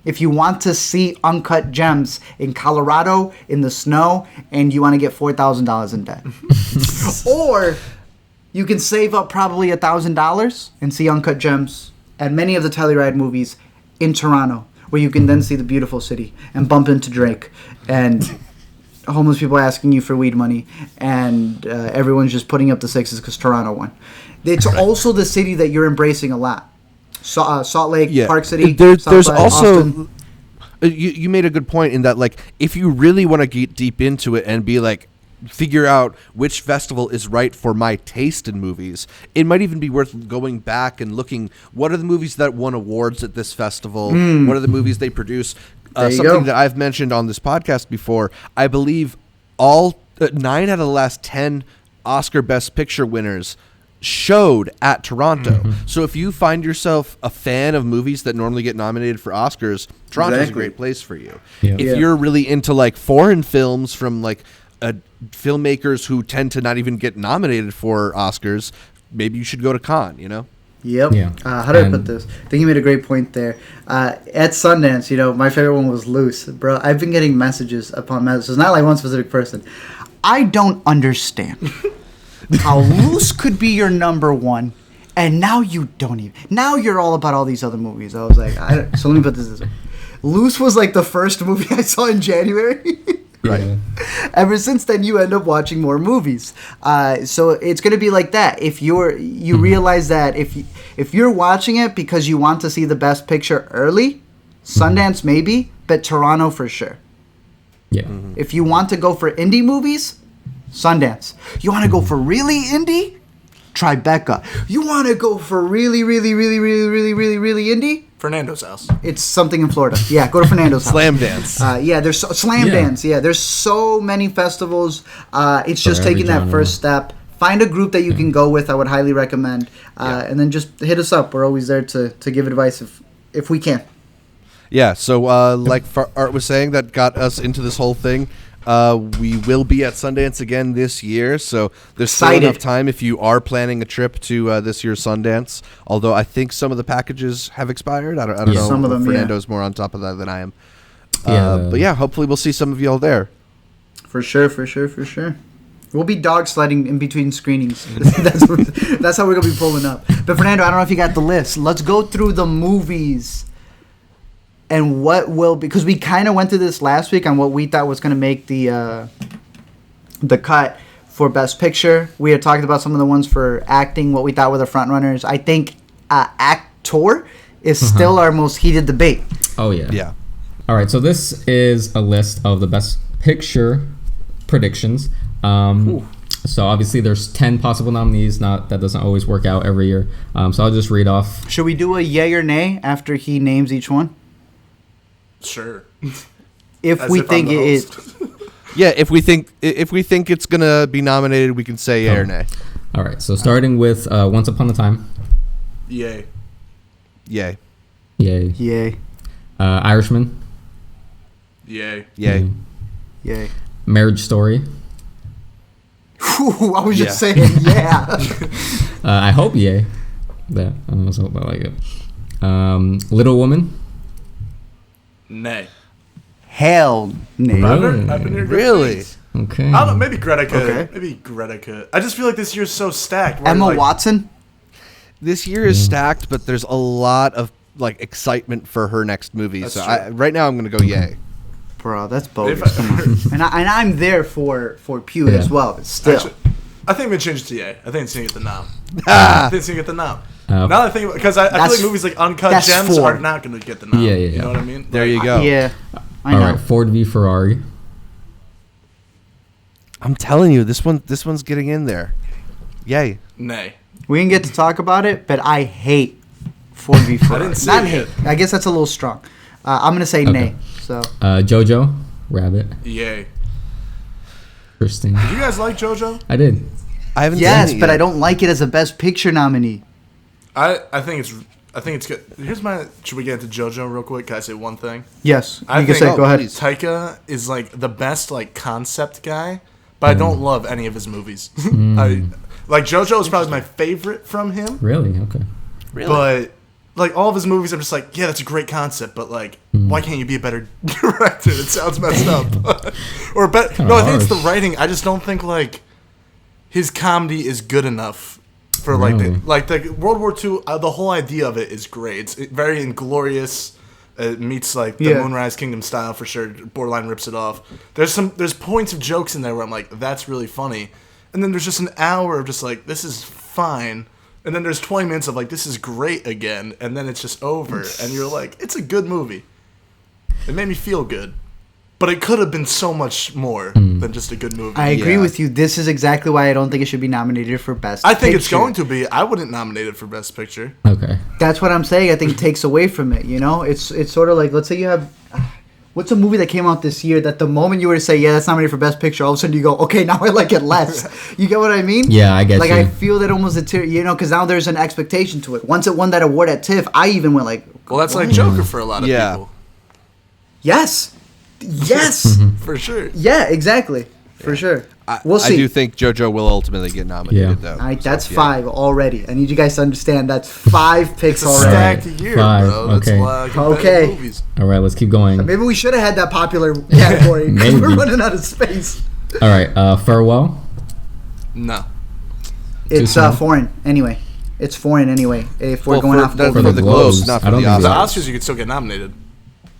if you want to see uncut gems in Colorado in the snow and you want to get $4,000 in debt. Or you can save up probably $1,000 and see uncut gems at many of the Telluride movies in Toronto, where you can then see the beautiful city and bump into Drake and homeless people asking you for weed money and everyone's just putting up the sixes because Toronto won. It's also the city that you're embracing a lot. Salt Lake, Park City. There's South by also Austin. You made a good point in that, like, if you really want to get deep into it and be like, figure out which festival is right for my taste in movies, it might even be worth going back and looking, what are the movies that won awards at this festival? What are the movies they produce? Something that I've mentioned on this podcast before, I believe all 9 out of the last 10 Oscar Best Picture winners showed at Toronto. So if you find yourself a fan of movies that normally get nominated for Oscars, Toronto's a great place for you. If you're really into like foreign films from like filmmakers who tend to not even get nominated for Oscars, maybe you should go to Cannes, you know? Yep. Yeah. How do I put this? I think you made a great point there. At Sundance, my favorite one was Loose. Bro, I've been getting messages upon messages, not like one specific person. I don't understand how Loose could be your number one, and now you don't even. Now you're all about all these other movies. I was like, so let me put this way. Loose was like the first movie I saw in January. Right. Yeah. Ever since then, you end up watching more movies. So it's going to be like that. If you realize that if you're watching it because you want to see the best picture early, Sundance maybe, but Toronto for sure. Yeah. If you want to go for indie movies, Sundance. You want to go for really indie? Tribeca. You want to go for really, really, really, really, really, really, really indie? Fernando's house. It's something in Florida. Yeah, go to Fernando's house. Slam Dance. There's Slam Dance. Yeah, there's so many festivals. It's just every taking that genre. first step. Find a group that you can go with. I would highly recommend. And then just hit us up. We're always there to give advice if we can. Yeah, so like Art was saying, that got us into this whole thing. We will be at Sundance again this year, so there's still enough time if you are planning a trip to this year's Sundance. Although I think some of the packages have expired. I don't know. Some of them, Fernando's more on top of that than I am. Yeah. But hopefully we'll see some of y'all there. For sure. We'll be dog sledding in between screenings. That's how we're going to be pulling up. But Fernando, I don't know if you got the list. Let's go through the movies. And what will, because we kind of went through this last week on what we thought was going to make the cut for Best Picture. We had talked about some of the ones for acting, what we thought were the front runners. I think actor is still our most heated debate. Oh, yeah. Yeah. All right, so this is a list of the Best Picture predictions. So obviously there's 10 possible nominees. That doesn't always work out every year. So I'll just read off. Should we do a yay or nay after he names each one? Sure. If As we if think I'm the it host. Yeah, if we think it's gonna be nominated, we can say yay or nay. All right, so starting with Once Upon a Time. Yay. Yay. Yay. Yay. Irishman. Yay. Yay. Yay. Marriage Story. Whew, I was just Yeah. saying, yeah. I hope yay. That I also hope I like it. Little Woman. Nay. Hell no. I've been here. Really? Okay. I don't know. Maybe Greta could. Okay. Maybe Greta could. I just feel like this year's so stacked. Emma like, Watson? This year is stacked, but there's a lot of like excitement for her next movie. That's So true. right now I'm gonna go yay. Bro, that's bogus. If Come on. And I'm there for Pew Yeah. as well, but still. Actually, I think we changed it to yay. I think it's gonna get the nom. Ah! I think it's gonna get the nom. Uh, Now that I think, because I feel That's- like movies like Uncut that's Gems 4. are not gonna get the nom. Yeah, You know what I mean? There Like, you go. Yeah. I All know. right, Ford v Ferrari. I'm telling you, this one's getting in there. Yay. Nay. We didn't get to talk about it, but I hate Ford v Ferrari. didn't see Not it hate. yet. I guess that's a little strong. I'm going to say Okay. nay. So Jojo Rabbit. Yay. Interesting. Do you guys like JoJo? I did. I haven't yes, seen it but yet. I don't like it as a Best Picture nominee. I think I think it's good. Should we get into JoJo real quick? Can I say one thing? Yes. I you can think say, go ahead. Taika is like the best like concept guy, but I don't love any of his movies. Like JoJo is probably my favorite from him. Really? Okay. Really? But like all of his movies, I'm just like, yeah, that's a great concept, but like, why can't you be a better director? It sounds messed up. Or better. No, I think it's the writing. I just don't think like his comedy is good enough for like the World War II. The whole idea of it is great. It's very inglorious. It meets like the Moonrise Kingdom style for sure. Borderline rips it off. There's points of jokes in there where I'm like, that's really funny, and then there's just an hour of just like, this is fine. And then there's 20 minutes of like, this is great again, and then it's just over, and you're like, it's a good movie. It made me feel good, but it could have been so much more than just a good movie. I agree with you. This is exactly why I don't think it should be nominated for Best I think Picture. it's going to be. I wouldn't nominate it for Best Picture. Okay. That's what I'm saying. I think it takes away from it, you know? It's sort of like, let's say you have... What's a movie that came out this year that the moment you were to say, yeah, that's nominated for Best Picture, all of a sudden you go, okay, now I like it less. You get what I mean? Yeah, I get like, you. I feel that almost, because now there's an expectation to it. Once it won that award at TIFF, I even went like... Well, that's like Joker for a lot of people. Yes. Yes. For sure. Yeah, exactly. For sure. We'll see. I do think JoJo will ultimately get nominated, though. That's 5 already. I need you guys to understand that's 5 picks already. Stacked year, 5, bro. That's okay. a lot of competitive movies. All right, let's keep going. Maybe we should have had that popular category because Maybe. we're running out of space. All right, Farewell. No. It's foreign anyway. It's foreign anyway. If we're going off for the the Globes, Globes, not I for don't the think The Oscars. Oscars, you could still get nominated.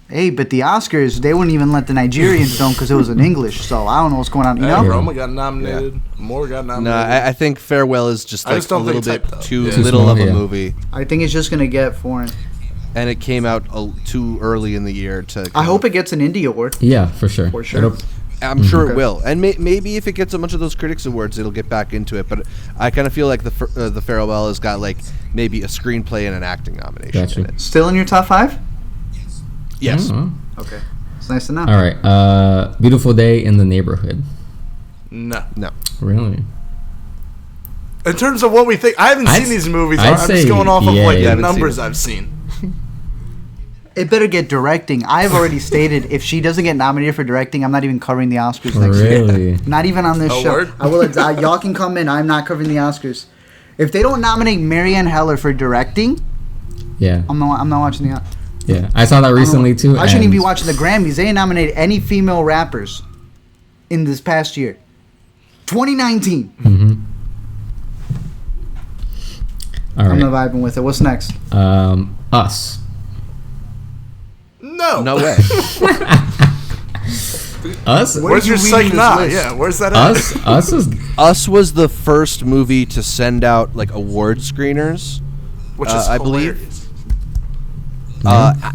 Hey, but the Oscars, they wouldn't even let the Nigerian film because it was in English. So I don't know what's going on. You know? Roma got nominated. Moore got No, nominated. I think Farewell is just I like just a don't little think bit it's hyped up. too Yeah. little Too of small, a yeah. movie, I think it's just gonna get foreign. and it came out too early in the year to. I hope it gets an Indie Award. Yeah, for sure. For sure. I'm sure it will, and maybe if it gets a bunch of those critics awards, it'll get back into it. But I kind of feel like the Farewell has got like maybe a screenplay and an acting nomination Gotcha. in it. Still in your top 5? Yes. Okay, it's nice to know. All right, Beautiful Day in the Neighborhood. No. Really? In terms of what we think, I haven't seen these movies. I'm say just going off of yeah, like you the haven't numbers seen it. I've seen. It better get directing. I've already stated if she doesn't get nominated for directing, I'm not even covering the Oscars next year. Really? Not even on this Oh, show. word? I will. Y'all can come in. I'm not covering the Oscars. If they don't nominate Marianne Heller for directing, Yeah. I'm not watching the. Yeah. I saw that recently too. I shouldn't even be and- watching the Grammys. They didn't nominate any female rappers in this past year. 2019. All I'm not right. vibing with it. What's next? Us. No. No way. Us. Where Where's are you your reading psych this nah? list? Yeah, where's that at? Us is Us was the first movie to send out like award screeners, Which is I believe. hilarious.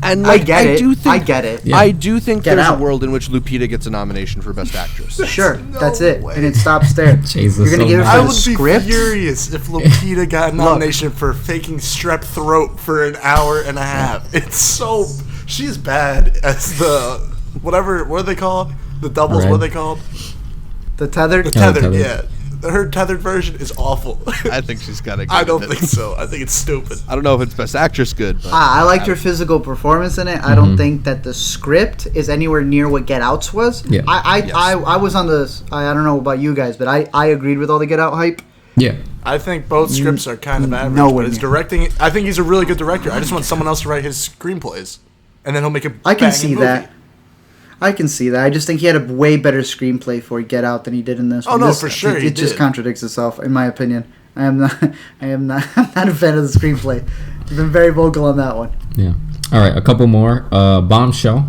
And like, I get it. do think, I get it. Yeah. I do think Get there's out. a world in which Lupita gets a nomination for Best Actress. Sure, that's it, way. and it stops there. Jesus, You're gonna so give it mad. for I the would script. be furious if Lupita got a nomination for faking strep throat for an hour and a half. It's so... She's bad as the... Whatever... What are they called? The doubles, Right. what are they called? The tethered. The tethered, tethered. yeah. Her tethered version is awful. I think she's got to. I don't think so. I think it's stupid. I don't know if it's Best Actress good, but I liked her physical performance in it. I don't think that the script is anywhere near what Get Out's was. Yeah. I was on the. I don't know about you guys, but I agreed with all the Get Out hype. Yeah. I think both scripts are kind of average, nowhere but his near. directing... I think he's a really good director. I just want someone else to write his screenplays. And then he'll make a I can banging see movie. that. I can see that. I just think he had a way better screenplay for Get Out than he did in this. Oh, one. no, This- for sure It, he it just did. contradicts itself, in my opinion. I am not. I'm not a fan of the screenplay. I've been very vocal on that one. Yeah. All right, a couple more. Bombshell,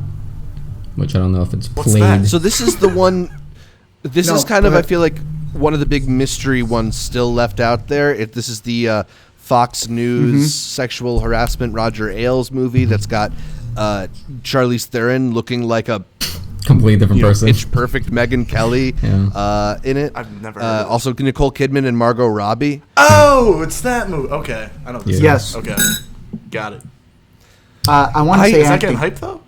which I don't know if it's What's played. that? so this is the one. This No, is kind go of I ahead. feel like one of the big mystery ones still left out there. This is the Fox News sexual harassment Roger Ailes movie that's got Charlize Theron looking like a Completely different person. pitch perfect Megyn Kelly Yeah. in it. I've never heard of it. Also Nicole Kidman and Margot Robbie. Oh, it's that movie. Okay. I know this. Yeah. Yes. Okay. Got it. I want to say Is that getting acting. hyped, though?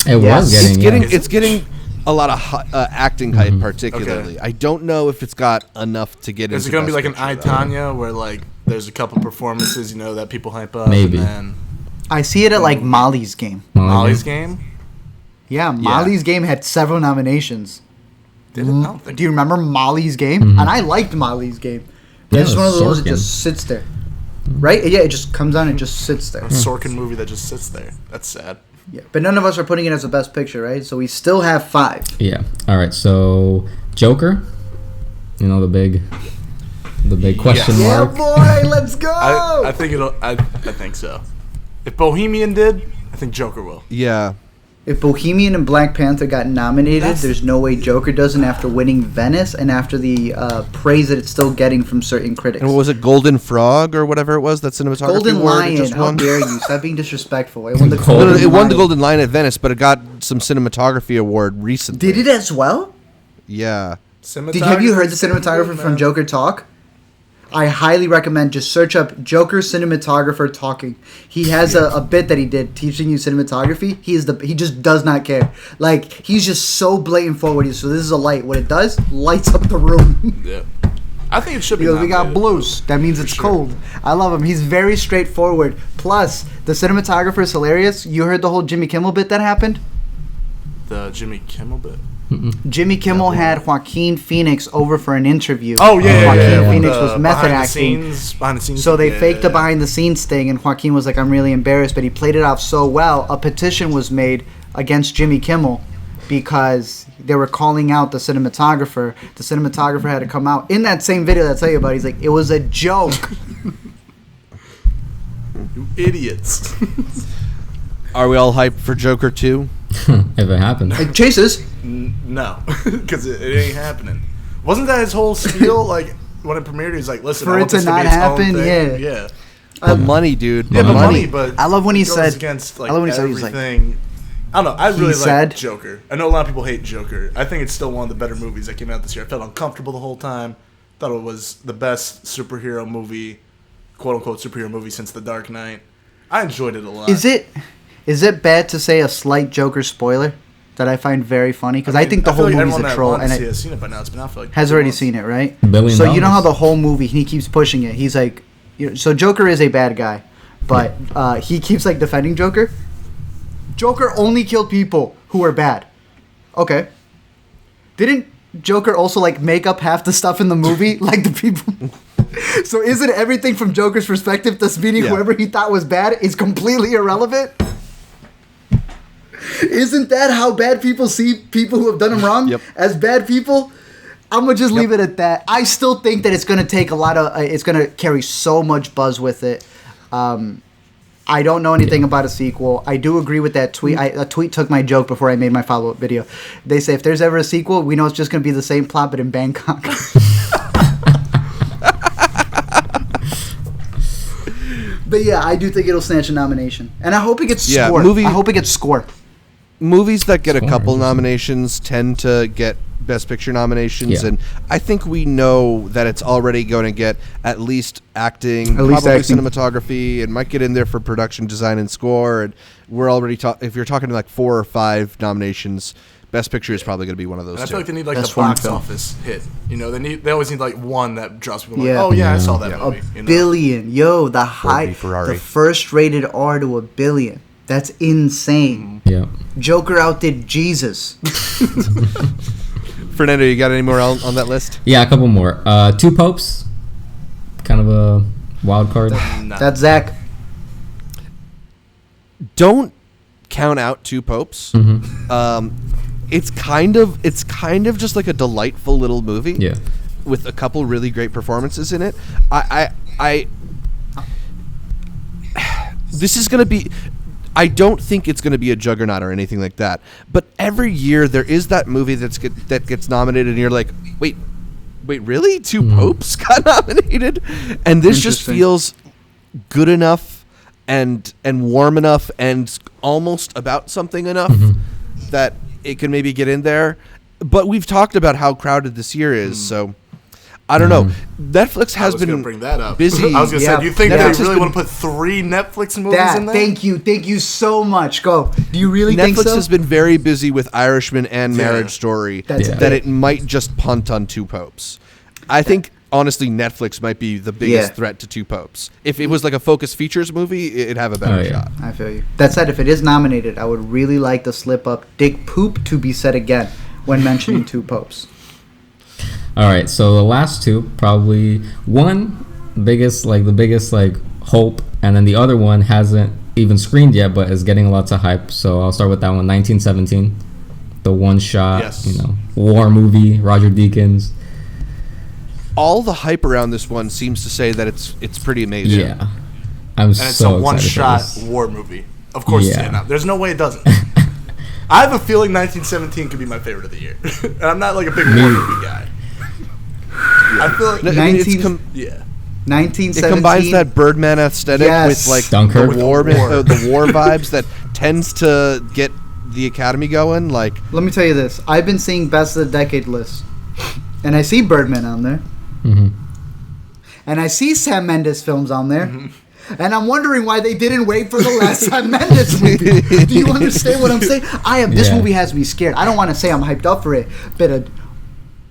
It Yeah. was It's getting. it's getting a lot of acting hype, particularly. Okay. I don't know if it's got enough to get Is into it going to be Best like an I, Picture, though. Tonya, where, like, There's a couple performances, that people hype up. Maybe. And then I see it at like Molly's Game. Molly's Game. Yeah, Molly's Game had several nominations. Did it? I don't think. Do you remember Molly's Game? Mm-hmm. And I liked Molly's Game. Yeah, It's just one of those that Sorkin. just sits there. Right? Yeah, it just comes on and just sits there. A Sorkin movie that just sits there. That's sad. Yeah. But none of us are putting it as the best picture, right? So we still have 5. Yeah. All right. So Joker, the big question Yeah, mark. boy, let's go! I think it'll. I think so. If Bohemian did, I think Joker will. Yeah. If Bohemian and Black Panther got nominated, there's no way Joker doesn't after winning Venice and after the praise that it's still getting from certain critics. And what was it, Golden Frog or whatever it was, that cinematography Golden award it Lion, just how won? dare you? Stop being disrespectful. It won the Golden No, Golden it won the Lion. Golden Lion at Venice, but it got some cinematography award recently. Did it as well? Yeah. Have you heard the cinematographer from Joker talk? I highly recommend just search up Joker cinematographer talking. He has a bit that he did teaching you cinematography. He just does not care. Like, he's just so blatant forward. So this is a light. What it does, lights up the room. Yeah. I think it should be. He goes, we got nominated. blues. That means it's cold. I love him. He's very straightforward. Plus, the cinematographer is hilarious. You heard the whole Jimmy Kimmel bit that happened? The Jimmy Kimmel bit. Jimmy Kimmel had Joaquin Phoenix over for an interview. Oh yeah, Joaquin Phoenix was method behind acting. Behind the scenes. So they faked the behind the scenes thing, and Joaquin was like, I'm really embarrassed, but he played it off so well. A petition was made against Jimmy Kimmel because they were calling out the cinematographer. The cinematographer had to come out in that same video that I tell you about. He's like, it was a joke. You idiots. Are we all hyped for Joker 2? If it happens. It chases. No, because it ain't happening. Wasn't that his whole spiel? Like when it premiered, he was like, "Listen, For I it want to this to not be its own happen, thing." yeah. Yeah. The money, dude. Yeah, The but money. money. But I love when he it goes said- against like I love when he said he was like- everything. I don't know. I really said- like Joker. I know a lot of people hate Joker. I think it's still one of the better movies that came out this year. I felt uncomfortable the whole time. Thought it was the best superhero movie, quote unquote superhero movie since The Dark Knight. I enjoyed it a lot. Is it bad to say a slight Joker spoiler that I find very funny? Because I think the whole feel like movie's everyone a that troll, wants and to see it has seen it by now. It's been out for like has 2 already months. seen it, right? $1 billion. So you know how the whole movie he keeps pushing it. He's like, so Joker is a bad guy, but he keeps like defending Joker. Joker only killed people who were bad. Okay. Didn't Joker also like make up half the stuff in the movie, like the people? So isn't everything from Joker's perspective, thus meaning Yeah. whoever he thought was bad is completely irrelevant? Isn't that how bad people see people who have done them wrong Yep. as bad people? I'm gonna just leave it at that. I still think that it's gonna take a lot of. It's gonna carry so much buzz with it. I don't know anything about a sequel. I do agree with that tweet. A tweet took my joke before I made my follow-up video. They say if there's ever a sequel, we know it's just gonna be the same plot but in Bangkok. But yeah, I do think it'll snatch a nomination, and I hope it gets Yeah, score. movie- I hope it gets score. Movies that get a Score, couple interesting. nominations tend to get Best Picture nominations, Yeah. and I think we know that it's already going to get at least acting, At least probably acting. cinematography, and might get in there for production design and score. And we're already if you're talking like 4 or 5 nominations, Best Picture is probably going to be one of those. And I two. feel like they need like That's the box one film. office hit. You know, they always need like one that draws people. Like, Yeah. oh yeah, I Yeah. saw that Yeah. movie. A You know? billion, yo, the high, Ferrari. the first rated R to $1 billion. That's insane. Yeah. Joker outdid Jesus. Fernando, you got any more on that list? Yeah, a couple more. Two Popes. Kind of a wild card. Nah. That's Zach. Don't count out Two Popes. Mm-hmm. It's kind of just like a delightful little movie. Yeah. With a couple really great performances in it. I this is gonna be. I don't think it's going to be a juggernaut or anything like that. But every year there is that movie that gets nominated, and you're like, wait, really? Two Popes got nominated, and this just Interesting. feels good enough and warm enough and almost about something enough that it can maybe get in there. But we've talked about how crowded this year is, so. I don't know. Netflix I has was gonna been bring that up. busy. I was gonna Yeah. say, do you think Netflix they has really been- want to put 3 Netflix movies Dad, in there? thank you so much. Go. Do you really think Netflix so? has been very busy with Irishman and Yeah. Marriage Story That's Yeah. that it. it might just punt on Two Popes. I think honestly, Netflix might be the biggest threat to Two Popes. If it was like a Focus Features movie, it'd have a better shot. I feel you. That said, if it is nominated, I would really like the slip up "Dick Poop" to be said again when mentioning Two Popes. All right, so the last two, probably the biggest hope, and then the other one hasn't even screened yet, but is getting lots of hype. So I'll start with that one, 1917, the one shot, war movie, Roger Deakins. All the hype around this one seems to say that it's pretty amazing. Yeah, and it's a one-shot war movie. Of course, it's not. There's no way it doesn't. I have a feeling 1917 could be my favorite of the year, and I'm not like a big war movie guy. I feel like 1917. It combines that Birdman aesthetic with like Dunkirk. the war vibes that tends to get the Academy going. Like, let me tell you this: I've been seeing Best of the Decade lists, and I see Birdman on there, and I see Sam Mendes films on there. And I'm wondering why they didn't wait for the last Sam Mendes movie. Do you understand what I'm saying? This movie has me scared. I don't want to say I'm hyped up for it, but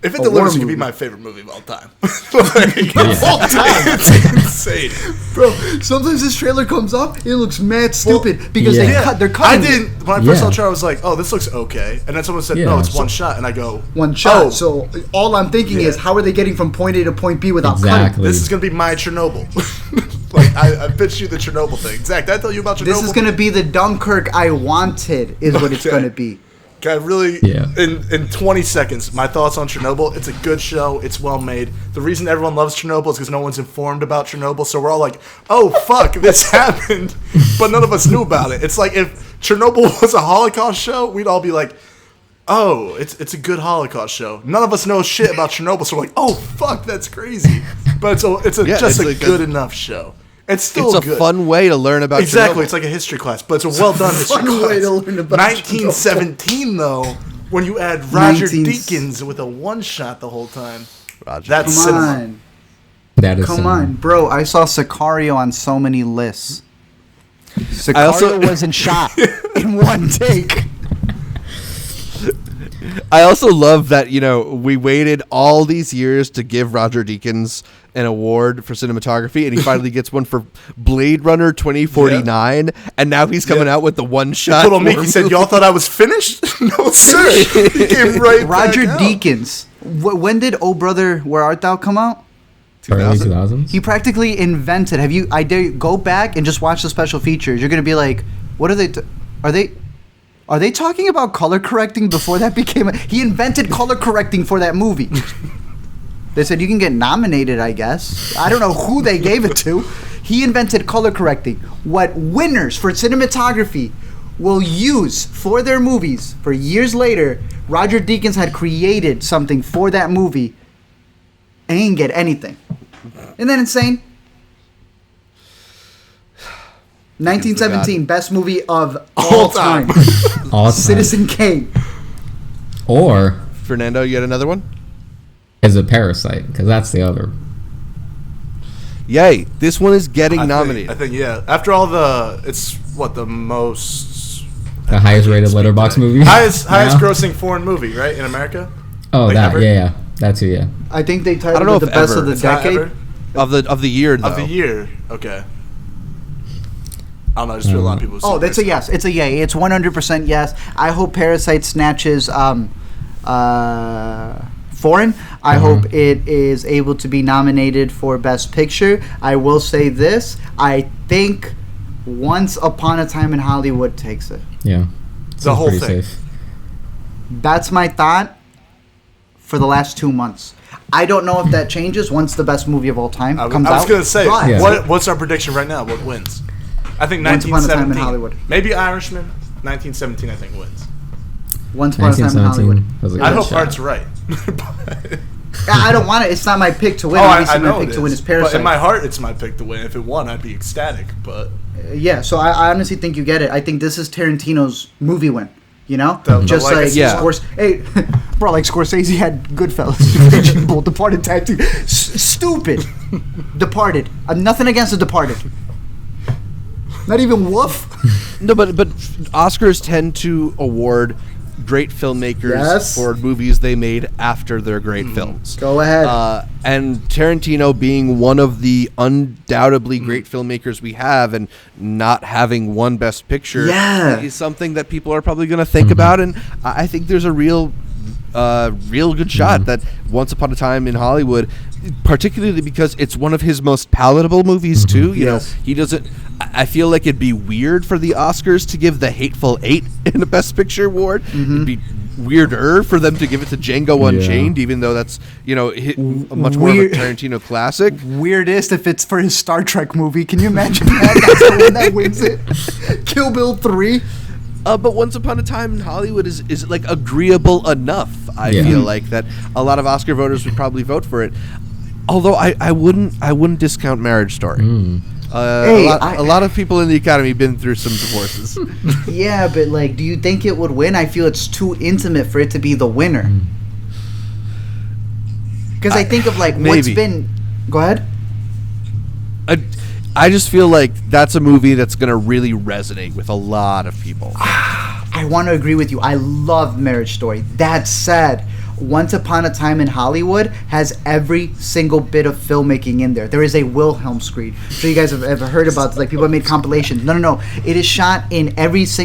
if it delivers, it could be my favorite movie of all time. All time. It's insane. Bro, sometimes this trailer comes up, it looks mad stupid because they're cutting when I first saw the trailer, I was like, oh, this looks okay. And then someone said, no, it's one shot. And I go, one shot. So all I'm thinking is, how are they getting from point A to point B without cutting? This is going to be my Chernobyl. Like, I pitched you the Chernobyl thing. Zach, did I tell you about Chernobyl? This is going to be the Dunkirk I wanted, is what it's going to be. Okay, in 20 seconds, my thoughts on Chernobyl. It's a good show. It's well made. The reason everyone loves Chernobyl is because no one's informed about Chernobyl. So we're all like, oh, fuck, this happened. But none of us knew about it. It's like if Chernobyl was a Holocaust show, we'd all be like, oh, it's a good Holocaust show. None of us know shit about Chernobyl. So we're like, oh, fuck, that's crazy. But it's a good enough show. It's still good. Fun way to learn about Exactly. Chernobyl. It's like a history class, but it's a well-done history class. Way to learn about 1917, though, when you add Roger Deakins with a one-shot the whole time. That's cinema. Come on, bro. I saw Sicario on so many lists. Sicario wasn't shot in one take. I also love that, we waited all these years to give Roger Deakins an award for cinematography, and he finally gets one for Blade Runner 2049, and now he's coming out with the one-shot. Little Mickey said, y'all thought I was finished? No, sir. He came right Roger back Deakins. When did Oh Brother, Where Art Thou come out? Early 2000s. He practically invented. I dare go back and just watch the special features. You're going to be like, what are they... Are they talking about color correcting before that became he invented color correcting for that movie. They said you can get nominated, I guess. I don't know who they gave it to. He invented color correcting. What winners for cinematography will use for their movies for years later, Roger Deakins had created something for that movie and he didn't get anything. Isn't that insane? 1917, best movie of all time. All time. Citizen Kane. Or Fernando, you got another one? Is it Parasite? Because that's the other. Yay! This one is getting nominated. I think after all it's what the highest rated Letterboxd movie. Highest grossing foreign movie, right, in America? Oh, that ever? That too, yeah. I think they titled it the best of the decade. Of the year, though. Of the year, okay. I don't know. I just feel a lot of people. Oh, that's a yes. It's a yay. It's 100% yes. I hope Parasite snatches foreign. I hope it is able to be nominated for Best Picture. I will say this. I think Once Upon a Time in Hollywood takes it. Yeah. The whole thing. Safe. That's my thought for the last 2 months. I don't know if that changes once the best movie of all time comes out. I was going to say, what's our prediction right now? What wins? I think 1917. Once Upon a Time in Hollywood. Maybe Irishman. 1917, I think, wins. Once Upon a Time in Hollywood. I hope Art's right. I don't want it. It's not my pick to win. I know my pick to win is Parasite. But in my heart, it's my pick to win. If it won, I'd be ecstatic. But yeah, so I honestly think you get it. I think this is Tarantino's movie win. Just like bro, like Scorsese had Goodfellas, Departed tag team. Stupid. Departed. Nothing against The Departed. Not even woof. No, but Oscars tend to award great filmmakers Yes. for movies they made after their great films. Go ahead. And Tarantino being one of the undoubtedly great filmmakers we have, and not having one Best Picture is something that people are probably going to think about. And I think there's a real good shot that Once Upon a Time in Hollywood, particularly because it's one of his most palatable movies too. You know, he doesn't. I feel like it'd be weird for the Oscars to give The Hateful Eight in a Best Picture award. It'd be weirder for them to give it to Django Unchained, even though that's, you know, much more of a Tarantino classic. Weirdest if it's for his Star Trek movie. Can you imagine that? That's the one that wins it. Kill Bill 3. But Once Upon a Time in Hollywood is like agreeable enough. I feel like that a lot of Oscar voters would probably vote for it. Although I wouldn't discount Marriage Story. A lot of people in the Academy been through some divorces. Yeah, but like, do you think it would win? I feel it's too intimate for it to be the winner. Because I think of like what's been. Go ahead. I just feel like that's a movie that's going to really resonate with a lot of people. I want to agree with you. I love Marriage Story. That said, Once Upon a Time in Hollywood has every single bit of filmmaking in there. There is a Wilhelm screen. So you guys have ever heard about this, like people have made compilations. No. It is shot in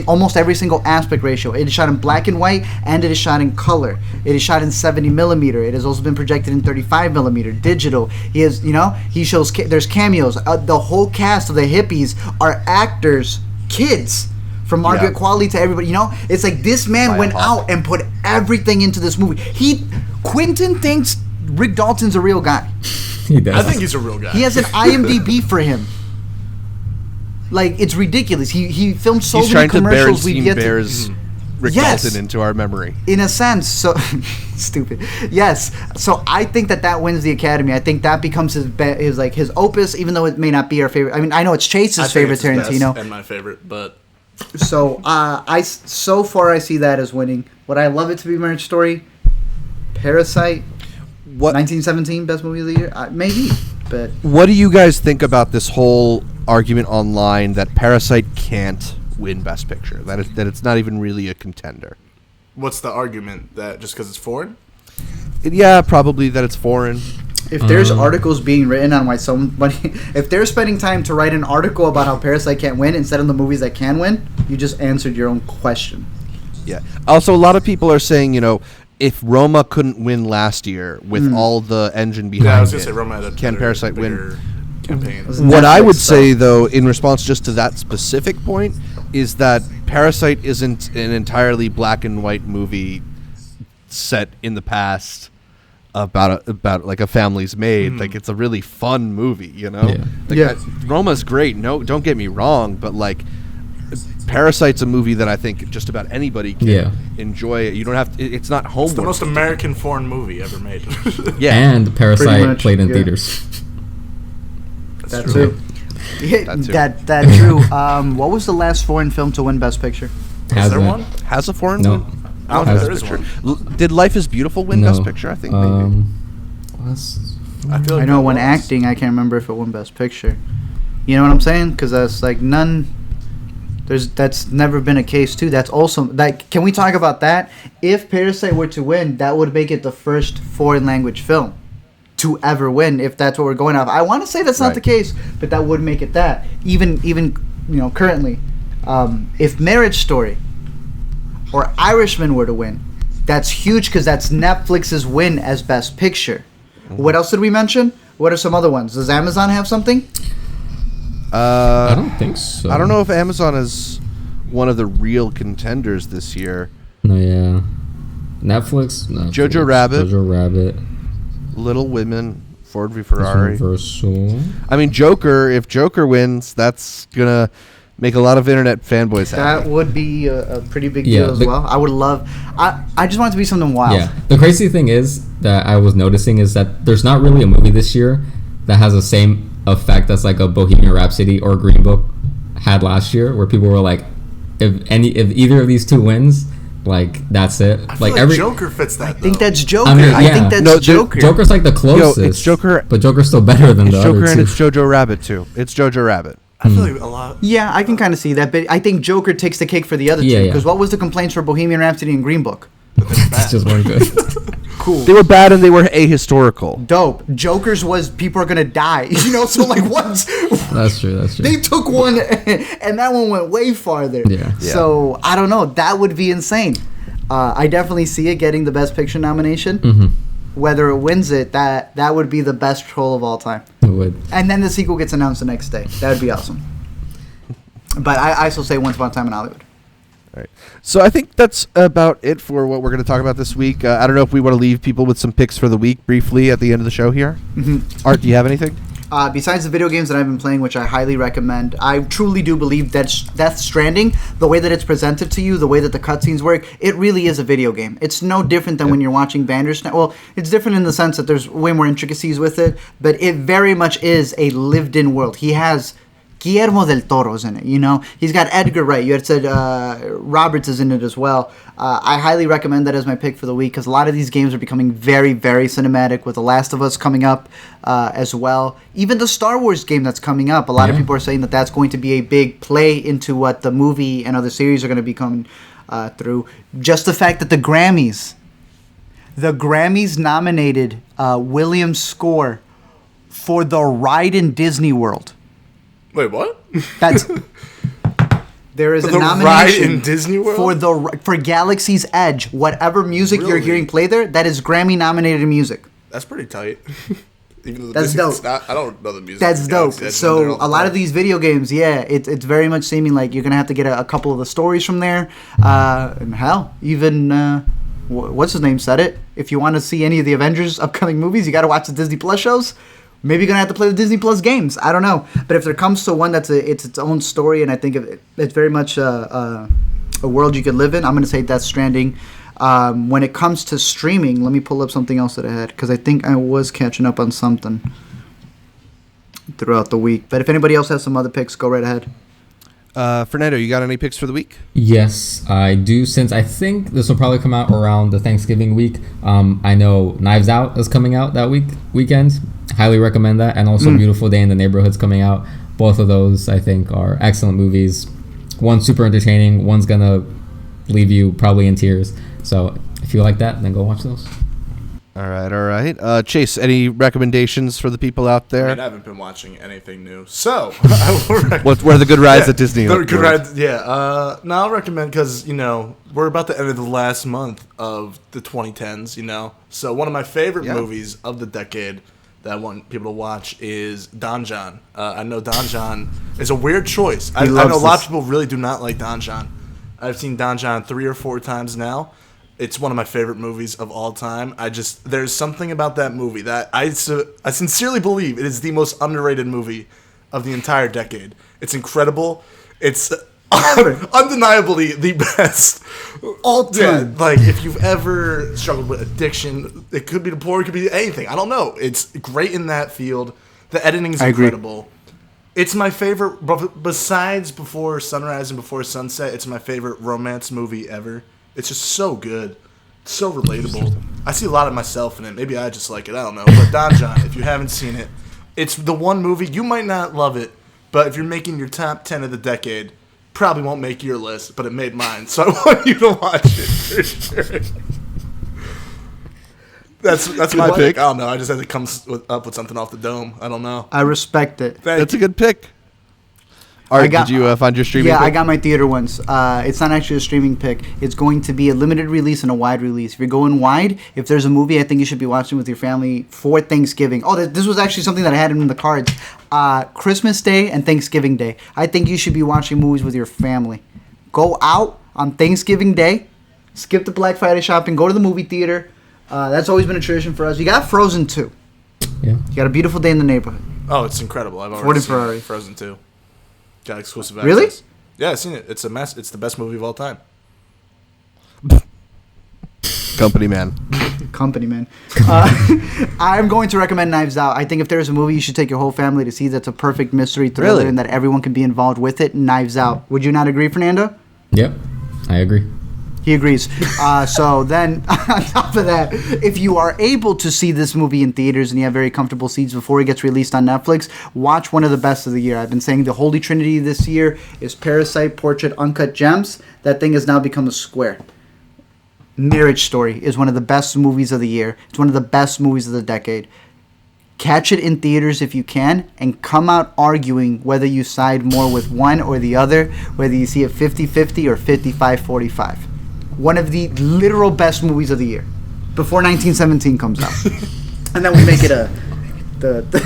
almost every single aspect ratio. It is shot in black and white, and it is shot in color. It is shot in 70 millimeter. It has also been projected in 35 millimeter digital. He has, he shows there's cameos. The whole cast of the hippies are actors, kids. From Margaret Qualley to everybody, it's like this man went out and put everything into this movie. Quentin thinks Rick Dalton's a real guy. He does. I think he's a real guy. He has an IMDb for him. Like, it's ridiculous. He filmed so many commercials. He's trying to bears Rick Dalton into our memory. In a sense, so stupid. Yes. So I think that wins the Academy. I think that becomes his opus, even though it may not be our favorite. I mean, I know it's Chase's favorite Tarantino and my favorite, but. So so far I see that as winning. Would I love it to be Marriage Story? Parasite? What 1917 best movie of the year? Maybe, but what do you guys think about this whole argument online that Parasite can't win Best Picture? That it's not even really a contender. What's the argument? That just because it's foreign? Yeah, probably that it's foreign. If there's articles being written on why somebody, if they're spending time to write an article about how Parasite can't win instead of the movies that can win, you just answered your own question. Yeah. Also, a lot of people are saying, if Roma couldn't win last year with all the engine behind I was gonna say Roma had a can Parasite win? Campaign. What I would say, though, in response just to that specific point, is that Parasite isn't an entirely black and white movie set in the past. About like a family's maid. Like, it's a really fun movie, Roma's great, don't get me wrong, but like Parasite's a movie that I think just about anybody can enjoy. You don't have to, it's not homework. It's the most American foreign movie ever made. And Parasite played in theaters. That's true. That's true. What was the last foreign film to win Best Picture? Is there one? Has a foreign one? I don't think there is one. Did Life is Beautiful win Best Picture? I think maybe. I know when acting, I can't remember if it won Best Picture. You know what I'm saying? Because that's like that's never been a case too. That's also like, can we talk about that? If Parasite were to win, that would make it the first foreign language film to ever win. If that's what we're going off, I want to say that's not the case, but that would make it that. Even currently, if Marriage Story or Irishman were to win, that's huge because that's Netflix's win as Best Picture. What else did we mention? What are some other ones? Does Amazon have something? I don't think so. I don't know if Amazon is one of the real contenders this year. No, yeah. Netflix. Jojo Rabbit. Little Women. Ford v Ferrari. Universal. I mean, Joker. If Joker wins, that's gonna make a lot of internet fanboys happy. That would be a pretty big deal as well. I would love. I just want it to be something wild. Yeah. The crazy thing is that I was noticing is that there's not really a movie this year that has the same effect as like a Bohemian Rhapsody or Green Book had last year, where people were like, if either of these two wins, like that's it. I feel like Joker fits that. I think that's Joker. I think that's Joker. Joker's like the closest. It's Joker, but Joker's still better than the Joker, other two. and it's Jojo Rabbit too. It's Jojo Rabbit. I feel like a lot. Yeah, I can kind of see that, but I think Joker takes the cake for the other two. Because what was the complaints for Bohemian Rhapsody and Green Book? It's just weren't good. Cool. They were bad and they were ahistorical. Dope. Joker's was people are gonna die. So like what? That's true. They took one, and that one went way farther. Yeah. So I don't know. That would be insane. I definitely see it getting the Best Picture nomination. Mm-hmm. Whether it wins it, that would be the best troll of all time. It would. And then the sequel gets announced the next day. That would be awesome. But I still say Once Upon a Time in Hollywood. All right. So I think that's about it for what we're going to talk about this week. I don't know if we want to leave people with some picks for the week briefly at the end of the show here. Mm-hmm. Art, do you have anything? Besides the video games that I've been playing, which I highly recommend, I truly do believe that Death Stranding, the way that it's presented to you, the way that the cutscenes work, it really is a video game. It's no different than when you're watching Bandersnatch. Well, it's different in the sense that there's way more intricacies with it, but it very much is a lived-in world. He has Guillermo del Toro's in it, He's got Edgar Wright. You had said Roberts is in it as well. I highly recommend that as my pick for the week because a lot of these games are becoming very, very cinematic with The Last of Us coming up as well. Even the Star Wars game that's coming up, a lot of people are saying that that's going to be a big play into what the movie and other series are going to be coming through. Just the fact that the Grammys nominated Williams' score for the ride in Disney World. Wait, what? There is for a the nomination ride in Disney World for Galaxy's Edge. Whatever music you're hearing play there, that is Grammy nominated music. That's pretty tight. Even though the That's music's dope. I don't know the music. That's dope. So a lot of these video games, it's very much seeming like you're gonna have to get a couple of the stories from there. And hell, even what's his name said it. If you want to see any of the Avengers upcoming movies, you got to watch the Disney Plus shows. Maybe you're going to have to play the Disney Plus games. I don't know. But if there comes to one that's its own story, and I think it's very much a world you could live in, I'm going to say Death Stranding. When it comes to streaming, let me pull up something else that I had, because I think I was catching up on something throughout the week. But if anybody else has some other picks, go right ahead. Fernando, you got any picks for the week? Yes, I do. Since I think this will probably come out around the Thanksgiving week. I know Knives Out is coming out that weekend. Highly recommend that. And also Beautiful Day in the Neighborhood's coming out. Both of those, I think, are excellent movies. One's super entertaining. One's going to leave you probably in tears. So if you like that, then go watch those. All right. Chase, any recommendations for the people out there? I haven't been watching anything new. So, I will what are the good rides at Disney? The good rides, yeah. Now I'll recommend because, we're about to enter the last month of the 2010s, So one of my favorite movies of the decade that I want people to watch is Don John. I know Don John is a weird choice. I know a lot of people really do not like Don John. I've seen Don John 3 or 4 times now. It's one of my favorite movies of all time. There's something about that movie that I sincerely believe it is the most underrated movie of the entire decade. It's incredible. It's undeniably the best all time. Yeah, like if you've ever struggled with addiction, it could be the poor, it could be anything. I don't know. It's great in that field. The editing is incredible. It's my favorite, besides Before Sunrise and Before Sunset, it's my favorite romance movie ever. It's just so good. It's so relatable. I see a lot of myself in it. Maybe I just like it. I don't know. But Don John, if you haven't seen it, it's the one movie, you might not love it, but if you're making your top 10 of the decade, probably won't make your list, but it made mine. So I want you to watch it for sure. That's my pick. I don't know. I just had to come up with something off the dome. I don't know. I respect it. That's a good pick. All right, did you find your streaming pick? I got my theater ones. It's not actually a streaming pick. It's going to be a limited release and a wide release. If you're going wide, if there's a movie I think you should be watching with your family for Thanksgiving. Oh, this was actually something that I had in the cards. Christmas Day and Thanksgiving Day. I think you should be watching movies with your family. Go out on Thanksgiving Day, skip the Black Friday shopping, go to the movie theater. That's always been a tradition for us. You got Frozen 2. Yeah. You got A Beautiful Day in the Neighborhood. Oh, it's incredible. I've already Ford and seen Ferrari. Frozen 2. Got exclusive access. Really? Yeah, I've seen it. It's a mess. It's the best movie of all time. Company man. I'm going to recommend Knives Out. I think if there's a movie you should take your whole family to see that's a perfect mystery thriller and that everyone can be involved with it, Knives Out. Would you not agree, Fernando? Yep, I agree. He agrees. So then, on top of that, if you are able to see this movie in theaters and you have very comfortable seats before it gets released on Netflix, watch one of the best of the year. I've been saying the Holy Trinity this year is Parasite, Portrait, Uncut Gems. That thing has now become a square. Marriage Story is one of the best movies of the year. It's one of the best movies of the decade. Catch it in theaters if you can, and come out arguing whether you side more with one or the other, whether you see it 50-50 or 55-45. One of the literal best movies of the year, before 1917 comes out. And then we make it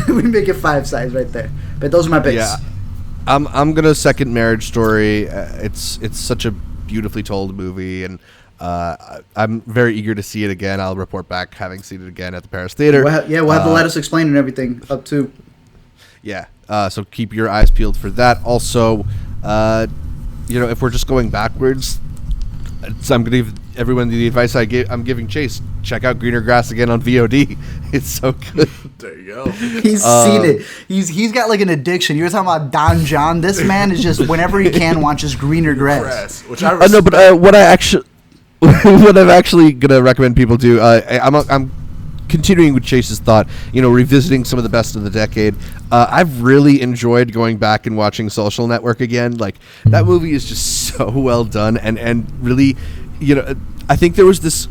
we make it 5 sides right there. But those are my picks. Yeah, I'm gonna second Marriage Story. It's such a beautifully told movie, and I'm very eager to see it again. I'll report back having seen it again at the Paris Theater. We'll have the Let Us Explain and everything up too. Yeah, so keep your eyes peeled for that. Also, if we're just going backwards, so I'm going to give everyone the advice I'm giving Chase. Check out Greener Grass again on VOD. It's so good. There you go. He's seen it. He's got like an addiction. You were talking about Don John. This man is just, whenever he can, watches Greener Grass. Which I respect. No, but what I'm actually gonna recommend people do, I'm continuing with Chase's thought, revisiting some of the best of the decade. I've really enjoyed going back and watching Social Network again. Like, that movie is just so well done, and really, I think there was this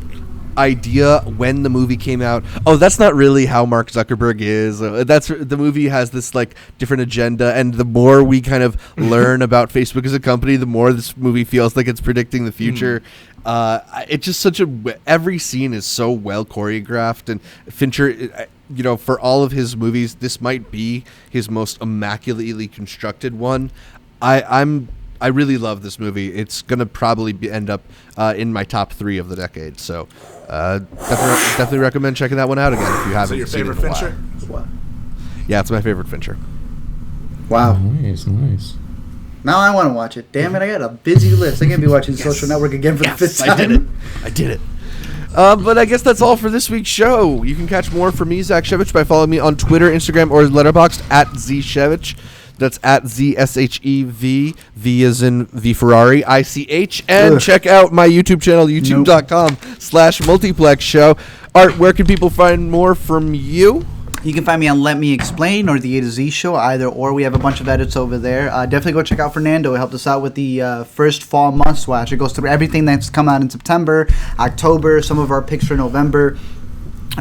idea when the movie came out, that's not really how Mark Zuckerberg is. The movie has this like different agenda, and the more we kind of learn about Facebook as a company, the more this movie feels like it's predicting the future. It's just every scene is so well choreographed, and Fincher, for all of his movies, this might be his most immaculately constructed one. I really love this movie. It's gonna probably end up in my top 3 of the decade. So definitely recommend checking that one out again if you haven't. So your seen favorite it in a Fincher? while. Yeah, it's my favorite Fincher. Wow. Nice. Now I want to watch it. Damn it, I got a busy list. I'm going to be watching Social Network again for the 5th time. I did it. But I guess that's all for this week's show. You can catch more from me, Zach Shevich, by following me on Twitter, Instagram, or Letterboxd at ZShevich. That's at ZSHEV, V as in V Ferrari, ICH. And check out my YouTube channel, youtube.com/multiplex show. Art, where can people find more from you? You can find me on Let Me Explain or the A to Z Show, either or. We have a bunch of edits over there. Definitely go check out Fernando. He helped us out with the first fall must watch. It goes through everything that's come out in September, October, some of our picks for November.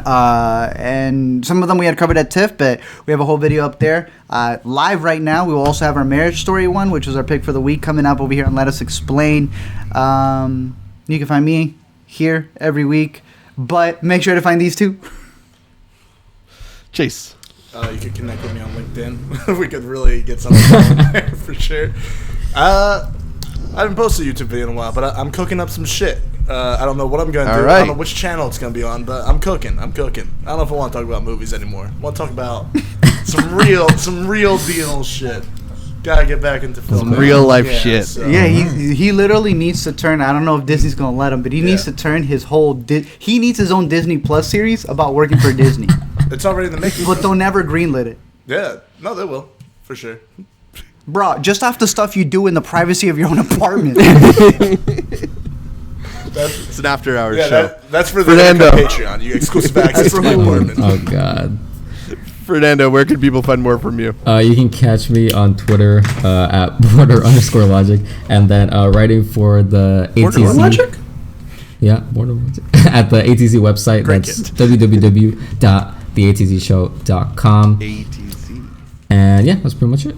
And some of them we had covered at TIFF, but we have a whole video up there. Live right now, we will also have our Marriage Story one, which was our pick for the week, coming up over here on Let Us Explain. You can find me here every week, but make sure to find these two. Chase. You could connect with me on LinkedIn. We could really get something going there for sure. I haven't posted a YouTube video in a while, but I'm cooking up some shit. I don't know what I'm going to do. Right. I don't know which channel it's going to be on, but I'm cooking. I don't know if I want to talk about movies anymore. I want to talk about some real deal shit. Gotta get back into film. Some real life shit. So. Yeah, he literally needs to turn. I don't know if Disney's gonna let him, but he needs to turn his whole. He needs his own Disney Plus series about working for Disney. It's already in the making. But they'll never greenlit it. Yeah, no, they will for sure. Bro, just off the stuff you do in the privacy of your own apartment. It's an after-hours Yeah, show. that's for the Fernando. Patreon. You get exclusive access to my apartment. Oh God. Fernando, where can people find more from you? You can catch me on Twitter at border_logic, and then writing for the ATZ. Logic? Yeah, border logic. At the ATZ website. That's www.theatzshow.com. ATZ. And yeah, that's pretty much it.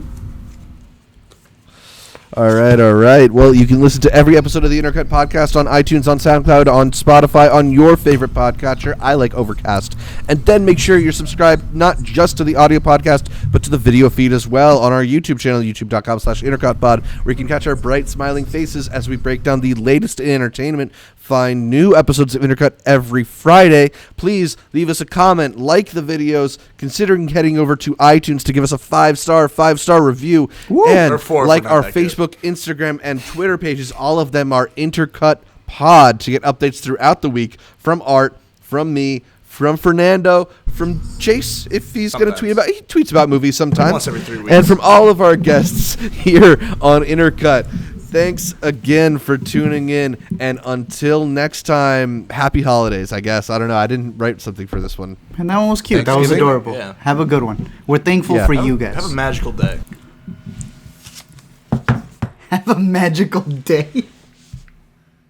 All right. Well, you can listen to every episode of the Intercut Podcast on iTunes, on SoundCloud, on Spotify, on your favorite podcatcher. I like Overcast. And then make sure you're subscribed not just to the audio podcast, but to the video feed as well on our YouTube channel, youtube.com/intercutpod, where you can catch our bright, smiling faces as we break down the latest in entertainment. Find new episodes of Intercut every Friday. Please leave us a comment, like the videos, considering heading over to iTunes to give us a 5-star review. Woo. And Or 4 like if we're our not that Facebook, Instagram, and Twitter pages. All of them are Intercut Pod to get updates throughout the week from Art, from me, from Fernando, from Chase, if he's going to tweet about. He tweets about movies sometimes. Once every 3 weeks. And from all of our guests here on Intercut. Thanks again for tuning in. And until next time, happy holidays, I guess. I don't know. I didn't write something for this one. And that one was cute. That was adorable. Yeah. Have a good one. We're thankful for you guys. Have a magical day. Have a magical day.